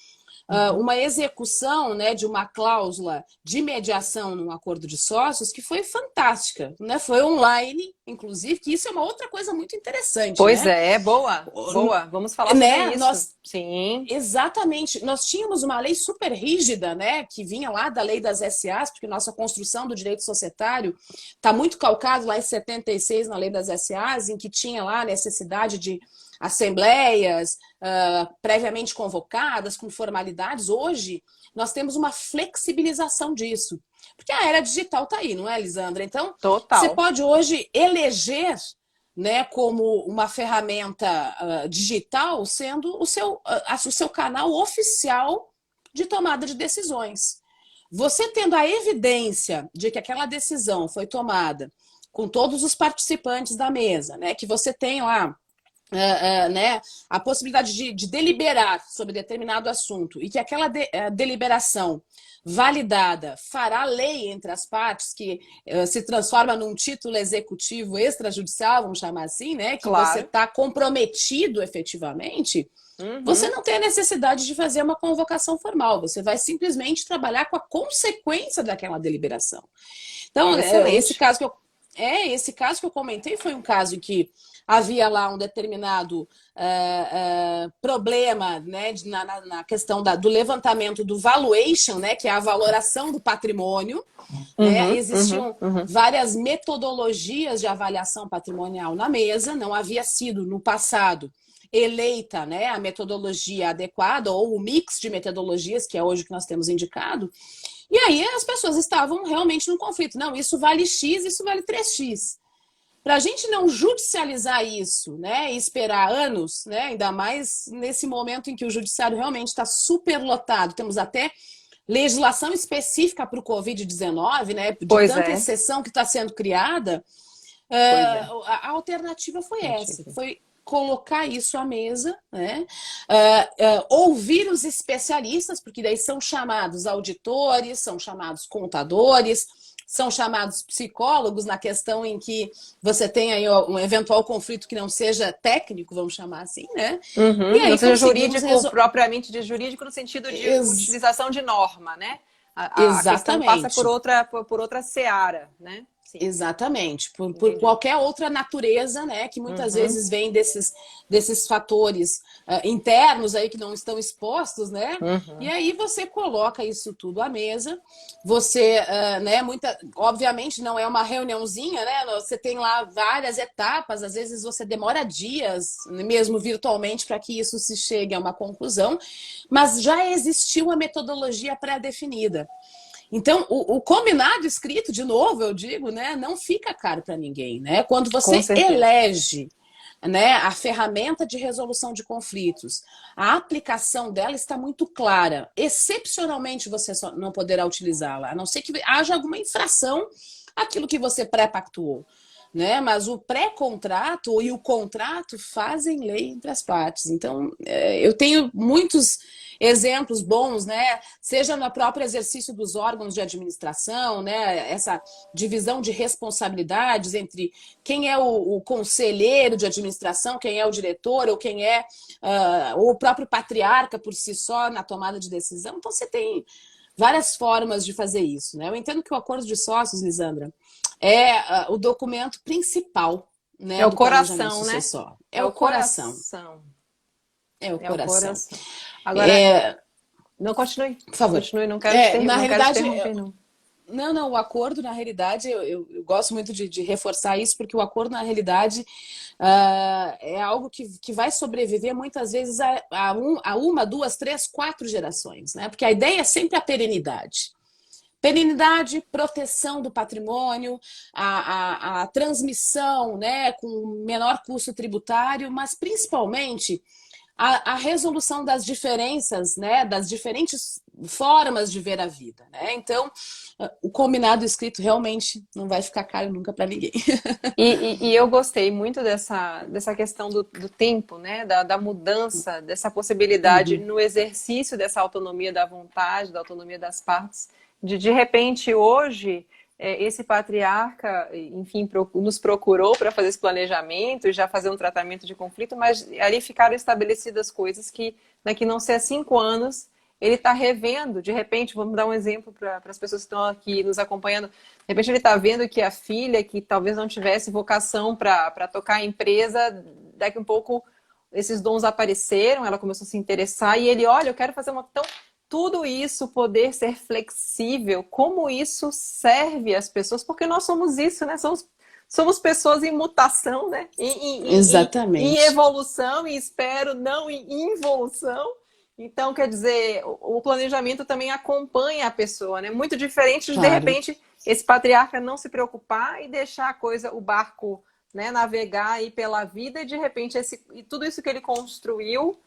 B: uma execução, né, de uma cláusula de mediação num acordo de sócios que foi fantástica, né? Foi online, inclusive, que isso é uma outra coisa muito interessante.
A: Pois
B: né?
A: boa. Vamos falar sobre isso. Sim.
B: Exatamente. Nós tínhamos uma lei super rígida, né, que vinha lá da lei das SAs, porque nossa construção do direito societário está muito calcado lá em 76 na lei das SAs, em que tinha lá a necessidade de assembleias previamente convocadas, com formalidades. Hoje, nós temos uma flexibilização disso. Porque a era digital está aí, não é, Lisandra? Então,
A: Total.
B: você pode hoje eleger, né, como uma ferramenta digital sendo o seu canal oficial de tomada de decisões. Você tendo a evidência de que aquela decisão foi tomada com todos os participantes da mesa, né, que você tem lá né, a possibilidade de deliberar sobre determinado assunto e que aquela deliberação validada fará lei entre as partes, que se transforma num título executivo extrajudicial, vamos chamar assim, né, que você está comprometido efetivamente, você não tem a necessidade de fazer uma convocação formal, você vai simplesmente trabalhar com a consequência daquela deliberação. Então, esse caso que eu comentei foi um caso em que havia lá um determinado problema, né, na questão do levantamento do valuation, né, que é a valoração do patrimônio. Né? Existiam várias metodologias de avaliação patrimonial na mesa, não havia sido no passado eleita, né, a metodologia adequada ou o mix de metodologias, que é hoje o que nós temos indicado. E aí as pessoas estavam realmente num conflito. Não, isso vale X, isso vale 3X. Para a gente não judicializar isso, né, e esperar anos, né, ainda mais nesse momento em que o judiciário realmente está superlotado, temos até legislação específica para o Covid-19, né, de tanta exceção que está sendo criada,
A: Pois é.
B: A alternativa foi essa,
A: Alternativa.
B: foi colocar isso à mesa, né? Ouvir os especialistas, porque daí são chamados auditores, são chamados contadores, são chamados psicólogos na questão em que você tem aí um eventual conflito que não seja técnico, vamos chamar assim, né? E
A: Não
B: aí
A: seja
B: conseguimos
A: jurídico, propriamente de jurídico no sentido de
B: Ex
A: utilização de norma, né? A questão passa
B: exatamente.
A: por outra seara, né? Sim,
B: Exatamente, por
A: entendi.
B: qualquer outra natureza, né, que muitas
A: Uhum,
B: vezes vem desses fatores internos aí que não estão expostos, né? E
A: uhum.
B: aí você coloca isso tudo à mesa, você, né, obviamente não é uma reuniãozinha, né? Você tem lá várias etapas, às vezes você demora dias, mesmo virtualmente, para que isso se chegue a uma conclusão, mas já existiu a metodologia pré-definida. Então, o combinado escrito, de novo, eu digo, né, não fica caro para ninguém, né? Quando
A: Com
B: você
A: certeza.
B: elege, né, a ferramenta de resolução de conflitos, a aplicação dela está muito clara. Excepcionalmente, você só não poderá utilizá-la, a não ser que haja alguma infração àquilo que você pré-pactuou. Né? Mas o pré-contrato e o contrato fazem lei entre as partes. Então, eu tenho muitos exemplos bons, né? Seja no próprio exercício dos órgãos de administração, né? Essa divisão de responsabilidades entre quem é o conselheiro de administração, quem é o diretor, ou quem é o próprio patriarca por si só na tomada de decisão. Então, você tem várias formas de fazer isso, né? Eu entendo que o acordo de sócios, Lisandra, é o documento principal,
A: É
B: né,
A: o
B: do planejamento
A: coração, né?
B: sucessório. É
A: É
B: o
A: o
B: coração.
A: coração.
B: É o
A: É o
B: coração.
A: coração. Agora,
B: É,
A: não continue.
B: por favor.
A: Continue, não quero te,
B: Na
A: não quero te
B: realidade,
A: interromper, não.
B: não, o acordo, na realidade, eu gosto muito de reforçar isso, porque o acordo, na realidade, é algo que vai sobreviver muitas vezes a uma, duas, três, quatro gerações, né? Porque a ideia é sempre a perenidade. Perenidade, proteção do patrimônio, a transmissão, né, com menor custo tributário, mas principalmente a resolução das diferenças, né, das diferentes formas de ver a vida. Né? Então, o combinado escrito realmente não vai ficar caro nunca para ninguém.
A: E eu gostei muito dessa questão do tempo, né? Da mudança, dessa possibilidade
B: Uhum.
A: no exercício dessa autonomia da vontade, da autonomia das partes, de repente, hoje, esse patriarca, enfim, nos procurou para fazer esse planejamento e já fazer um tratamento de conflito, mas ali ficaram estabelecidas coisas que daqui não ser 5 anos ele está revendo, de repente, vamos dar um exemplo para as pessoas que estão aqui nos acompanhando, de repente ele está vendo que a filha, que talvez não tivesse vocação para tocar a empresa, daqui um pouco esses dons apareceram, ela começou a se interessar e ele, olha, eu quero fazer uma... Então, tudo isso, poder ser flexível, como isso serve às pessoas, porque nós somos isso, né? Somos pessoas em mutação, né? Em
B: Exatamente.
A: evolução, e espero não em involução. Então, quer dizer, o planejamento também acompanha a pessoa, né? Muito diferente de
B: Claro.
A: repente, esse patriarca não se preocupar e deixar a coisa, o barco, né, navegar aí pela vida e de repente e tudo isso que ele construiu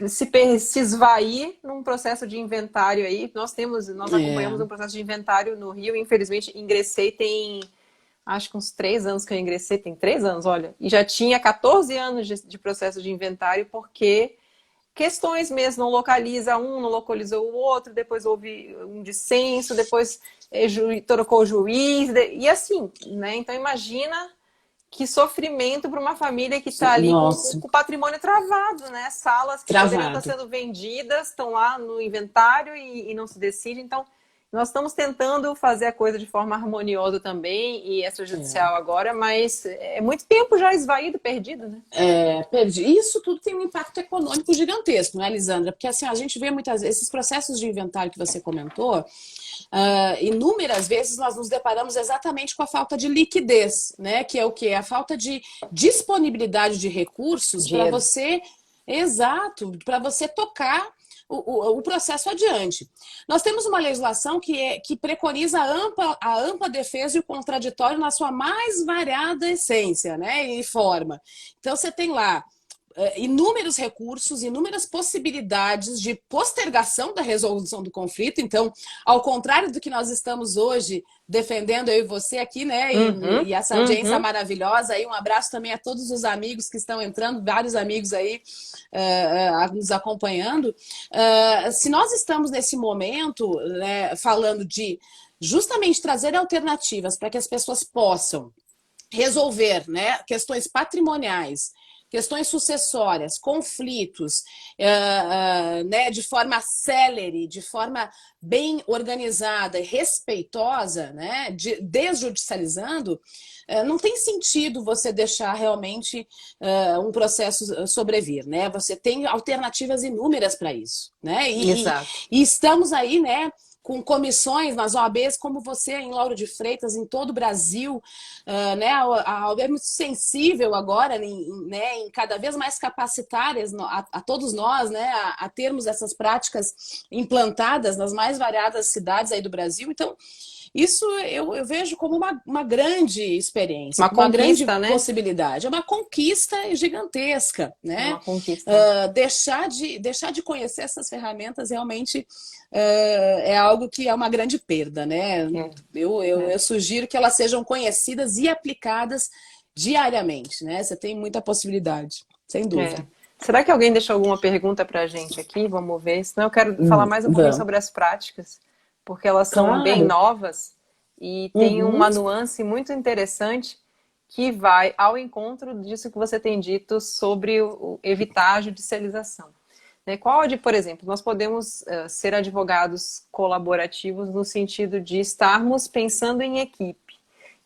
A: se esvair num processo de inventário aí. Nós acompanhamos
B: É.
A: um processo de inventário no Rio, infelizmente ingressei tem acho que uns 3 anos que eu ingressei, tem 3 anos, olha, e já tinha 14 anos de processo de inventário, porque questões mesmo, não localiza um, não localizou o outro, depois houve um dissenso, depois trocou o juiz, e assim, né? Então imagina que sofrimento para uma família que está ali
B: Nossa,
A: com o patrimônio travado, né? Salas que poderiam estar
B: travado.
A: sendo vendidas, estão lá no inventário e não se decide. Então, nós estamos tentando fazer a coisa de forma harmoniosa também e extrajudicial agora, mas é muito tempo já esvaído, perdido, né?
B: Perdi. Isso tudo tem um impacto econômico gigantesco, né, Lisandra? Porque assim, a gente vê muitas vezes esses processos de inventário que você comentou, inúmeras vezes nós nos deparamos exatamente com a falta de liquidez, né? Que é o quê? A falta de disponibilidade de recursos para
A: Dinheiro.
B: você, exato, para você tocar o processo adiante. Nós temos uma legislação que preconiza a ampla defesa e o contraditório na sua mais variada essência, né, e forma. Então, você tem lá inúmeros recursos, inúmeras possibilidades de postergação da resolução do conflito. Então, ao contrário do que nós estamos hoje defendendo, eu e você aqui, né? E essa audiência maravilhosa aí. Um abraço também a todos os amigos que estão entrando, vários amigos aí nos acompanhando. Se nós estamos nesse momento, né, falando de justamente trazer alternativas para que as pessoas possam resolver, né, questões patrimoniais, questões sucessórias, conflitos, né, de forma célere, de forma bem organizada e respeitosa, né, desjudicializando, não tem sentido você deixar realmente um processo sobrevir, né? Você tem alternativas inúmeras para isso, né?
A: Exato.
B: E estamos aí, né, com comissões nas OABs, como você em Lauro de Freitas, em todo o Brasil, né? A OAB é muito sensível agora, né, em cada vez mais capacitárias a todos nós, né, a termos essas práticas implantadas nas mais variadas cidades aí do Brasil. Então, isso eu vejo como uma grande experiência, uma grande, né, possibilidade. É uma conquista gigantesca, né?
A: Uma conquista.
B: Deixar de conhecer essas ferramentas realmente é algo que é uma grande perda, né? Eu sugiro que elas sejam conhecidas e aplicadas diariamente, né? Você tem muita possibilidade, sem dúvida.
A: Será que alguém deixou alguma pergunta pra gente aqui? Vamos ver. Senão eu quero falar mais um pouquinho sobre as práticas, porque elas são bem novas e tem uma nuance muito interessante que vai ao encontro disso que você tem dito sobre evitar a judicialização. Por exemplo, nós podemos ser advogados colaborativos no sentido de estarmos pensando em equipe.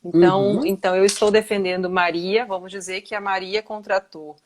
A: Então eu estou defendendo Maria, vamos dizer que a Maria contratou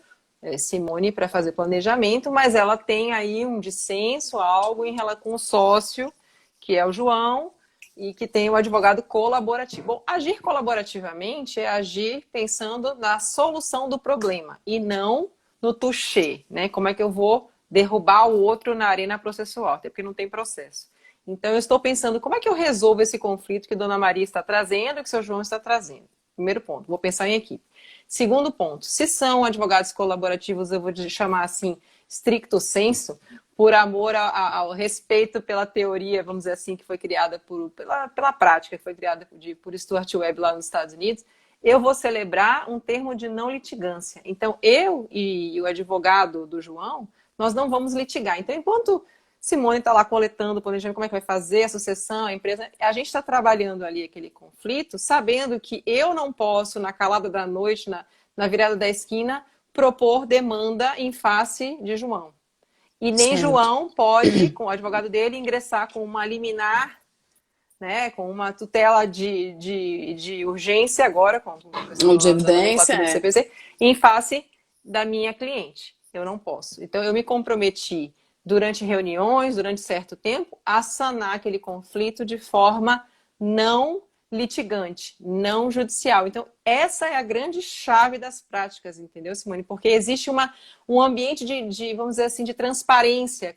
A: Simone para fazer planejamento, mas ela tem aí um dissenso, algo em relação com o sócio, que é o João, e que tem o advogado colaborativo. Bom, agir colaborativamente é agir pensando na solução do problema e não no toucher, né? Como é que eu vou derrubar o outro na arena processual, até porque não tem processo. Então eu estou pensando como é que eu resolvo esse conflito que Dona Maria está trazendo e que o seu João está trazendo. Primeiro ponto, vou pensar em equipe. Segundo ponto, se são advogados colaborativos, eu vou chamar assim, stricto sensu, por amor ao respeito pela teoria, vamos dizer assim, que foi criada pela prática, que foi criada por Stuart Webb lá nos Estados Unidos, eu vou celebrar um termo de não litigância. Então, eu e o advogado do João, nós não vamos litigar. Então, enquanto Simone está lá coletando, planejando como é que vai fazer a sucessão, a empresa, a gente está trabalhando ali aquele conflito, sabendo que eu não posso, na calada da noite, na virada da esquina, propor demanda em face de João. E nem João pode, com o advogado dele, ingressar com uma liminar, né, com uma tutela de urgência agora,
B: ou de evidência,
A: do CPC, em face da minha cliente. Eu não posso. Então, eu me comprometi durante reuniões, durante certo tempo, a sanar aquele conflito de forma não litigante, não judicial. Então, essa é a grande chave das práticas, entendeu, Simone? Porque existe um ambiente vamos dizer assim, de transparência,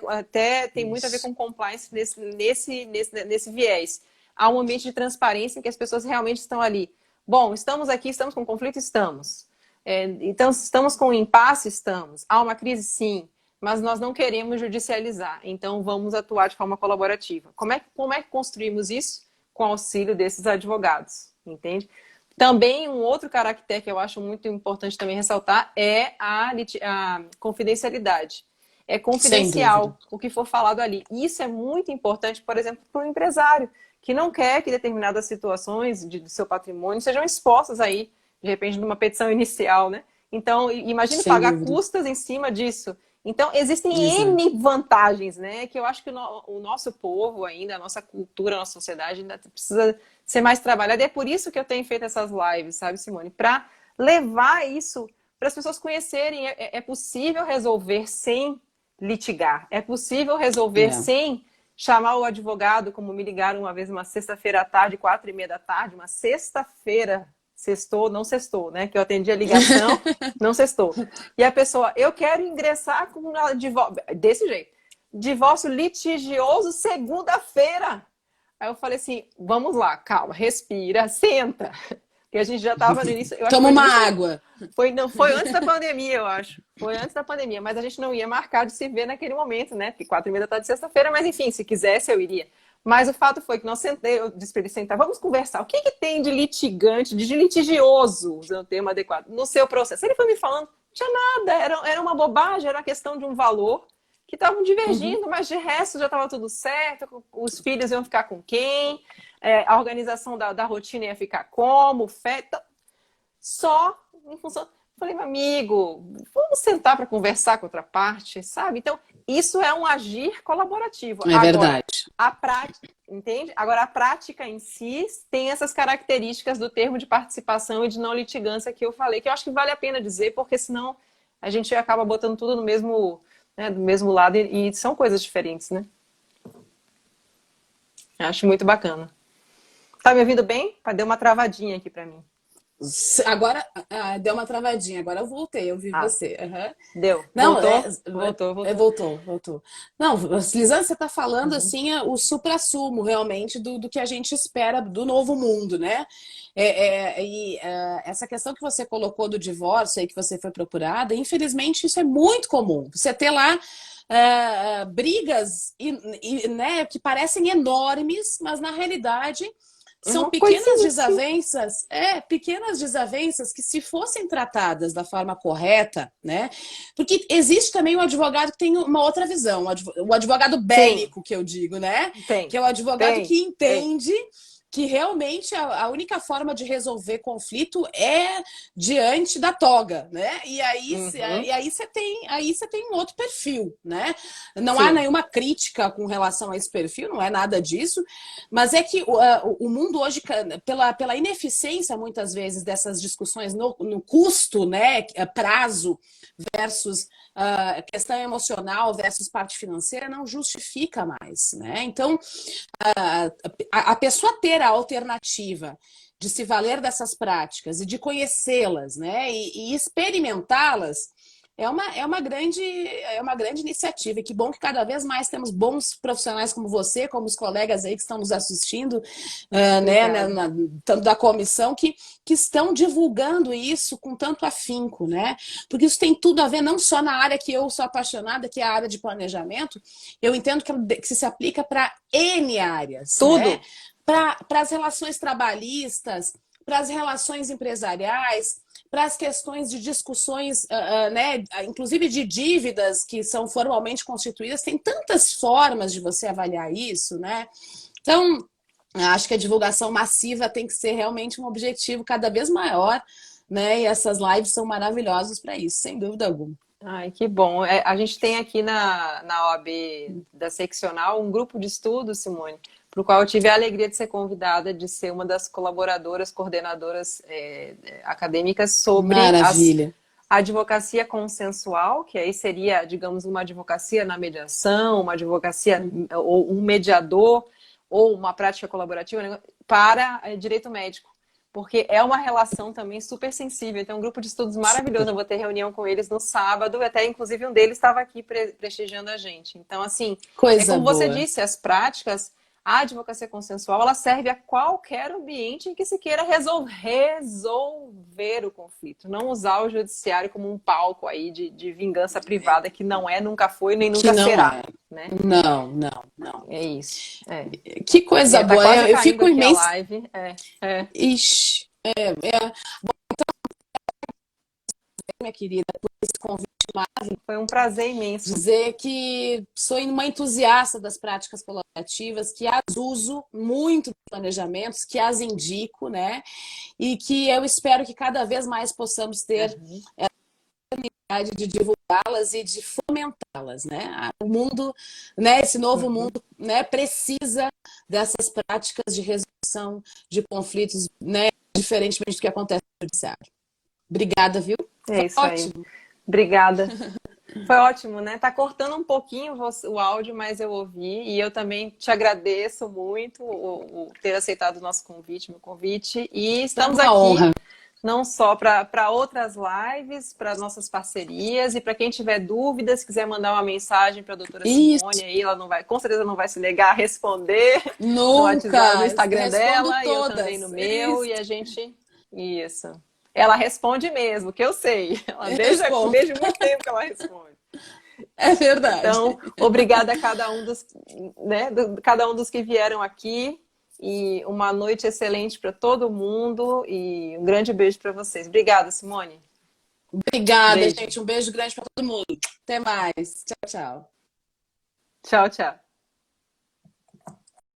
A: até tem muito a ver com compliance nesse viés. Há um ambiente de transparência em que as pessoas realmente estão ali. Bom, estamos aqui, estamos com conflito? Estamos. Então, estamos com um impasse? Estamos. Há uma crise? Sim. Mas nós não queremos judicializar. Então, vamos atuar de forma colaborativa. Como é que construímos isso? Com auxílio desses advogados, entende? Também um outro caractere que eu acho muito importante também ressaltar é a confidencialidade. É confidencial o que for falado ali. Isso é muito importante, por exemplo, para o empresário, que não quer que determinadas situações do seu patrimônio sejam expostas aí, de repente, numa petição inicial, né? Então, imagine pagar custas em cima disso. Então, existem N vantagens, né? Que eu acho que o nosso povo ainda, a nossa cultura, a nossa sociedade ainda precisa ser mais trabalhada. E é por isso que eu tenho feito essas lives, sabe, Simone? Para levar isso para as pessoas conhecerem. É possível resolver sem litigar. É possível resolver sem chamar o advogado, como me ligaram uma vez, uma sexta-feira à tarde, 4h30 da tarde, uma sexta-feira. Sextou, não sextou, né? Que eu atendi a ligação, não sextou. E a pessoa, eu quero ingressar com divórcio, desse jeito. Divórcio litigioso segunda-feira. Aí eu falei assim, vamos lá, calma, respira, senta. que a gente já estava no início. Eu acho que
B: Toma
A: foi no
B: uma
A: início,
B: água.
A: não, foi antes da pandemia, eu acho. Foi antes da pandemia, mas a gente não ia marcar de se ver naquele momento, né? Porque 4h30 da tarde de sexta-feira, mas enfim, se quisesse eu iria. Mas o fato foi que nós sentei, eu disse para ele sentar, vamos conversar. O que, que tem de litigante, de litigioso, usando o termo adequado, no seu processo? Ele foi me falando, não tinha nada, era uma bobagem, era uma questão de um valor que estavam divergindo, mas de resto já estava tudo certo, os filhos iam ficar com quem, a organização da rotina ia ficar como, festa, só em função. Falei, meu amigo, vamos sentar para conversar com outra parte, sabe? Então, isso é um agir colaborativo.
B: É
A: Agora,
B: verdade.
A: a prática, entende? Agora, a prática em si tem essas características do termo de participação e de não litigância que eu falei, que eu acho que vale a pena dizer, porque senão a gente acaba botando tudo no mesmo, né, do mesmo lado e são coisas diferentes, né? Acho muito bacana. Tá me ouvindo bem? Deu uma travadinha aqui para mim.
B: Agora deu uma travadinha, agora eu voltei, eu vi
A: Ah,
B: você. Uhum.
A: deu.
B: Não, voltou. Não, Lisandra, você está falando assim o suprassumo realmente do que a gente espera do novo mundo, né? Essa questão que você colocou do divórcio aí que você foi procurada, infelizmente isso é muito comum. Você ter lá brigas né, que parecem enormes, mas na realidade são pequenas desavenças que, se fossem tratadas da forma correta, né? Porque existe também um advogado que tem uma outra visão, o advogado bélico, que eu digo, né? Que é o advogado que entende que realmente a única forma de resolver conflito é diante da toga, né? E aí você tem um outro perfil, né? Não há nenhuma crítica com relação a esse perfil, não é nada disso, mas é que o mundo hoje, pela ineficiência muitas vezes dessas discussões no custo, né? Prazo versus questão emocional versus parte financeira não justifica mais, né? Então, a pessoa ter a alternativa de se valer dessas práticas e de conhecê-las, né? E experimentá-las é uma grande iniciativa. E que bom que cada vez mais temos bons profissionais como você, como os colegas aí que estão nos assistindo, né, tanto da comissão, que estão divulgando isso com tanto afinco, né? Porque isso tem tudo a ver não só na área que eu sou apaixonada, que é a área de planejamento, eu entendo que se aplica para N áreas.
A: Tudo.
B: Né? Para as relações trabalhistas, para as relações empresariais, para as questões de discussões, né, inclusive de dívidas que são formalmente constituídas. Tem tantas formas de você avaliar isso, né? Então, acho que a divulgação massiva tem que ser realmente um objetivo cada vez maior, né? E essas lives são maravilhosas para isso, sem dúvida alguma.
A: Ai, que bom. A gente tem aqui na OAB da seccional um grupo de estudo, Simone, para o qual eu tive a alegria de ser convidada de ser uma das colaboradoras, coordenadoras acadêmicas sobre a advocacia consensual, que aí seria, digamos, uma advocacia na mediação, uma advocacia ou um mediador ou uma prática colaborativa para direito médico. Porque é uma relação também super sensível. Tem um grupo de estudos maravilhoso. Eu vou ter reunião com eles no sábado. Até, inclusive, um deles estava aqui prestigiando a gente. Então, assim, como você disse, as práticas, a advocacia consensual, ela serve a qualquer ambiente em que se queira resolver o conflito. Não usar o judiciário como um palco aí de vingança privada, que não é, nunca foi, nem nunca será. Né?
B: Não.
A: É isso.
B: Que coisa boa.
A: Tá
B: eu fico imensa.
A: Ixi,
B: Bom, então, minha querida, por esse convite maravilhoso.
A: Foi um prazer imenso.
B: Dizer que sou uma entusiasta das práticas colaborativas, que as uso muito nos planejamentos, que as indico, né? E que eu espero que cada vez mais possamos ter a oportunidade de divulgá-las e de fomentá-las, né? O mundo, né, esse novo mundo, né, precisa dessas práticas de resolução de conflitos, né, diferentemente do que acontece no judiciário. Obrigada, viu?
A: É isso aí. Obrigada. Foi ótimo, né? Tá cortando um pouquinho o áudio, mas eu ouvi. E eu também te agradeço muito o ter aceitado o nosso convite, meu convite. E estamos aqui
B: honra.
A: Não só para outras lives, para nossas parcerias. E para quem tiver dúvidas, quiser mandar uma mensagem para a doutora Simone, aí ela não vai, com certeza não vai se negar a responder.
B: Nunca.
A: No WhatsApp, no Instagram dela,
B: todas.
A: e eu também no meu. E a gente Isso. Ela responde mesmo, que eu sei. Ela desde muito tempo que ela responde.
B: É verdade.
A: Então, obrigada a cada um dos, né, cada um dos que vieram aqui. E uma noite excelente para todo mundo. E um grande beijo para vocês. Obrigada, Simone.
B: Obrigada,
A: Beijo.
B: gente. Um beijo grande para todo mundo. Até mais. Tchau, tchau.
A: Tchau, tchau.